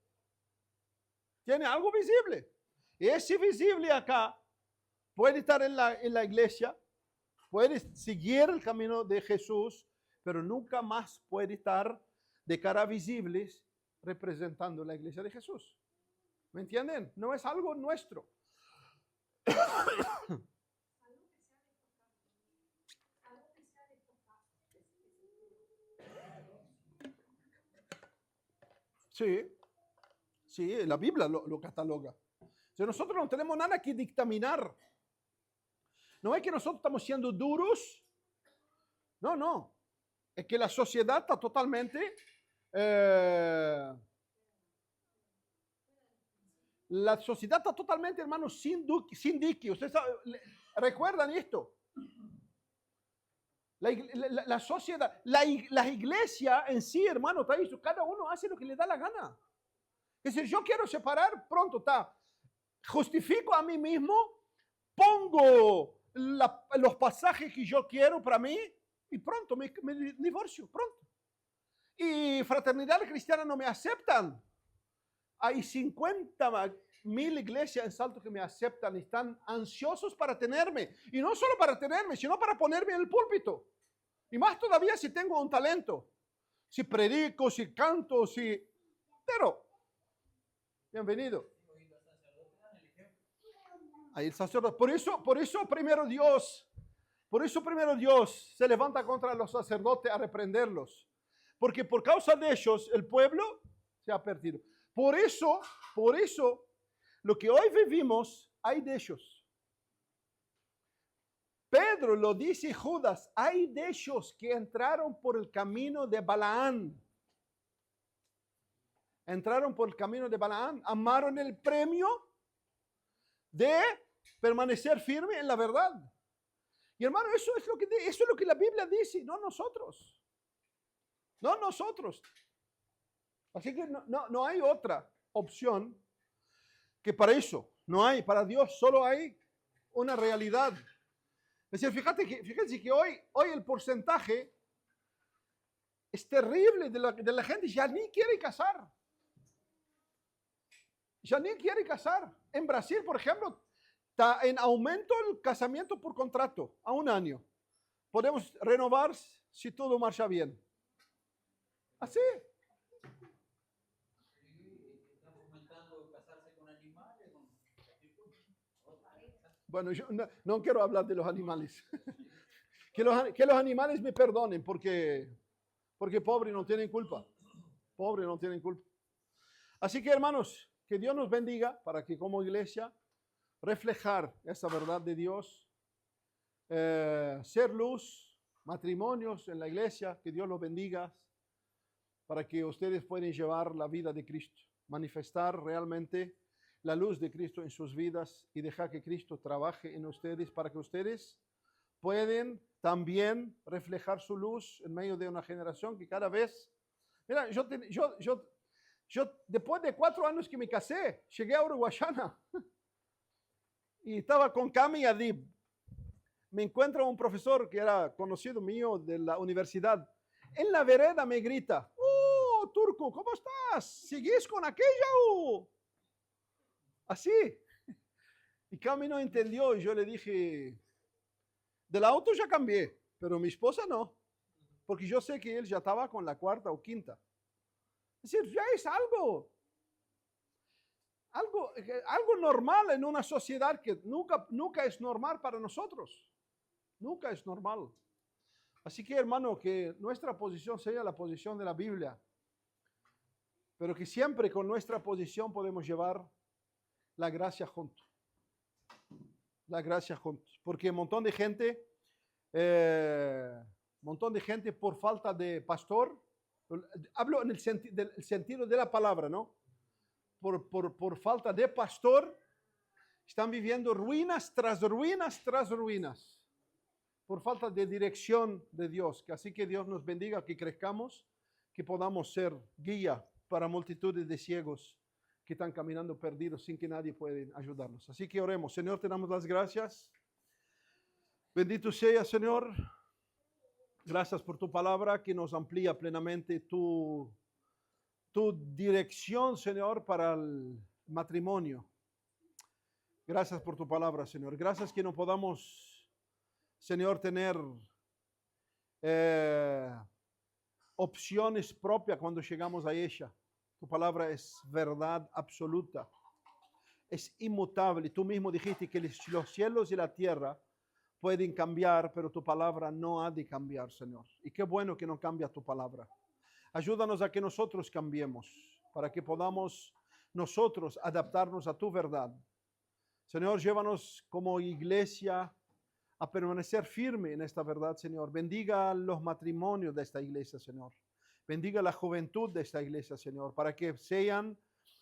Tiene algo visible. Ese visible acá puede estar en la iglesia, puede seguir el camino de Jesús, pero nunca más puede estar de cara visibles representando la iglesia de Jesús. ¿Me entienden? No es algo nuestro. Sí, sí, la Biblia lo cataloga. O sea, nosotros no tenemos nada que dictaminar. No es que nosotros estamos siendo duros. No, no. Es que la sociedad está totalmente... la sociedad está totalmente, hermanos, sin dique. Ustedes recuerdan esto. La sociedad, la iglesia en sí, hermano, está eso. Cada uno hace lo que le da la gana. Es decir, yo quiero separar, pronto está. Justifico a mí mismo, pongo los pasajes que yo quiero para mí y pronto me divorcio, pronto. Y fraternidad cristiana no me aceptan. Hay 50,000 iglesias en Salto que me aceptan y están ansiosos para tenerme. Y no solo para tenerme, sino para ponerme en el púlpito. Y más todavía si tengo un talento. Si predico, si canto, si... Pero, bienvenido. Ahí el sacerdote. Por eso primero Dios se levanta contra los sacerdotes a reprenderlos. Porque por causa de ellos el pueblo se ha perdido. Por eso, lo que hoy vivimos, hay de ellos. Pedro lo dice Judas, hay de ellos que entraron por el camino de Balaán. Entraron por el camino de Balaán, amaron el premio de permanecer firme en la verdad. Y hermano, eso es lo que la Biblia dice, no nosotros. No nosotros. Así que no hay otra opción que para eso. No hay, para Dios solo hay una realidad. Es decir, fíjense que hoy el porcentaje es terrible de la gente, ya ni quiere casar. Ya ni quiere casar. En Brasil, por ejemplo, está en aumento el casamiento por contrato a 1 año. Podemos renovar si todo marcha bien. Así. Bueno, yo no quiero hablar de los animales. Que los animales me perdonen porque pobres no tienen culpa. Pobres no tienen culpa. Así que, hermanos, que Dios nos bendiga para que como iglesia reflejar esa verdad de Dios, ser luz, matrimonios en la iglesia, que Dios los bendiga para que ustedes puedan llevar la vida de Cristo, manifestar realmente la luz de Cristo en sus vidas y dejar que Cristo trabaje en ustedes para que ustedes puedan también reflejar su luz en medio de una generación que cada vez... Mira, yo después de 4 años que me casé, llegué a Uruguayana y estaba con Cami y Adib. Me encuentra un profesor que era conocido mío de la universidad. En la vereda me grita, ¡oh, Turco, ¿cómo estás? ¿Sigues con aquella? Así. Y Cami no entendió y yo le dije, del auto ya cambié, pero mi esposa no, porque yo sé que él ya estaba con la 4ª o 5ª. Es decir, ya es algo normal en una sociedad que nunca es normal para nosotros. Nunca es normal. Así que, hermano, que nuestra posición sea la posición de la Biblia, pero que siempre con nuestra posición podemos llevar la gracia juntos. La gracia juntos. Porque un montón de gente por falta de pastor, hablo en el sentido de la palabra, ¿no? Por falta de pastor, están viviendo ruinas tras ruinas tras ruinas. Por falta de dirección de Dios. Así que Dios nos bendiga, que crezcamos, que podamos ser guía para multitudes de ciegos que están caminando perdidos sin que nadie pueda ayudarnos. Así que oremos. Señor, te damos las gracias. Bendito sea, Señor. Gracias por tu palabra que nos amplía plenamente tu dirección, Señor, para el matrimonio. Gracias por tu palabra, Señor. Gracias que no podamos, Señor, tener opciones propias cuando llegamos a ella. Tu palabra es verdad absoluta, es inmutable. Tú mismo dijiste que los cielos y la tierra pueden cambiar, pero tu palabra no ha de cambiar, Señor. Y qué bueno que no cambia tu palabra. Ayúdanos a que nosotros cambiemos, para que podamos nosotros adaptarnos a tu verdad. Señor, llévanos como iglesia a permanecer firme en esta verdad, Señor. Bendiga los matrimonios de esta iglesia, Señor. Bendiga la juventud de esta iglesia, Señor, para que sean,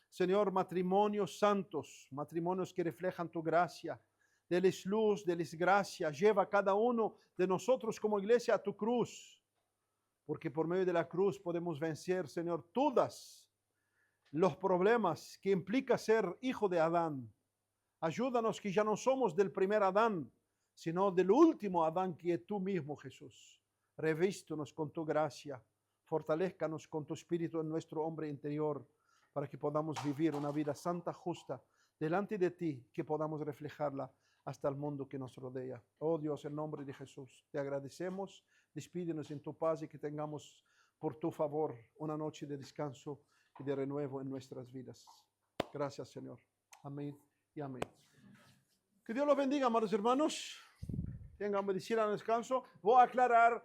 Señor, matrimonios santos, matrimonios que reflejan tu gracia. Deles luz, deles gracia. Lleva a cada uno de nosotros como iglesia a tu cruz, porque por medio de la cruz podemos vencer, Señor, todos los problemas que implica ser hijo de Adán. Ayúdanos que ya no somos del primer Adán, sino del último Adán que es tú mismo, Jesús. Revístenos con tu gracia, fortalézcanos con tu espíritu en nuestro hombre interior, para que podamos vivir una vida santa, justa, delante de ti, que podamos reflejarla hasta el mundo que nos rodea. Oh Dios, en nombre de Jesús, te agradecemos, despídenos en tu paz y que tengamos por tu favor una noche de descanso y de renuevo en nuestras vidas. Gracias, Señor. Amén y amén. Que Dios los bendiga, amados hermanos. Tengan medicina al descanso. Voy a aclarar.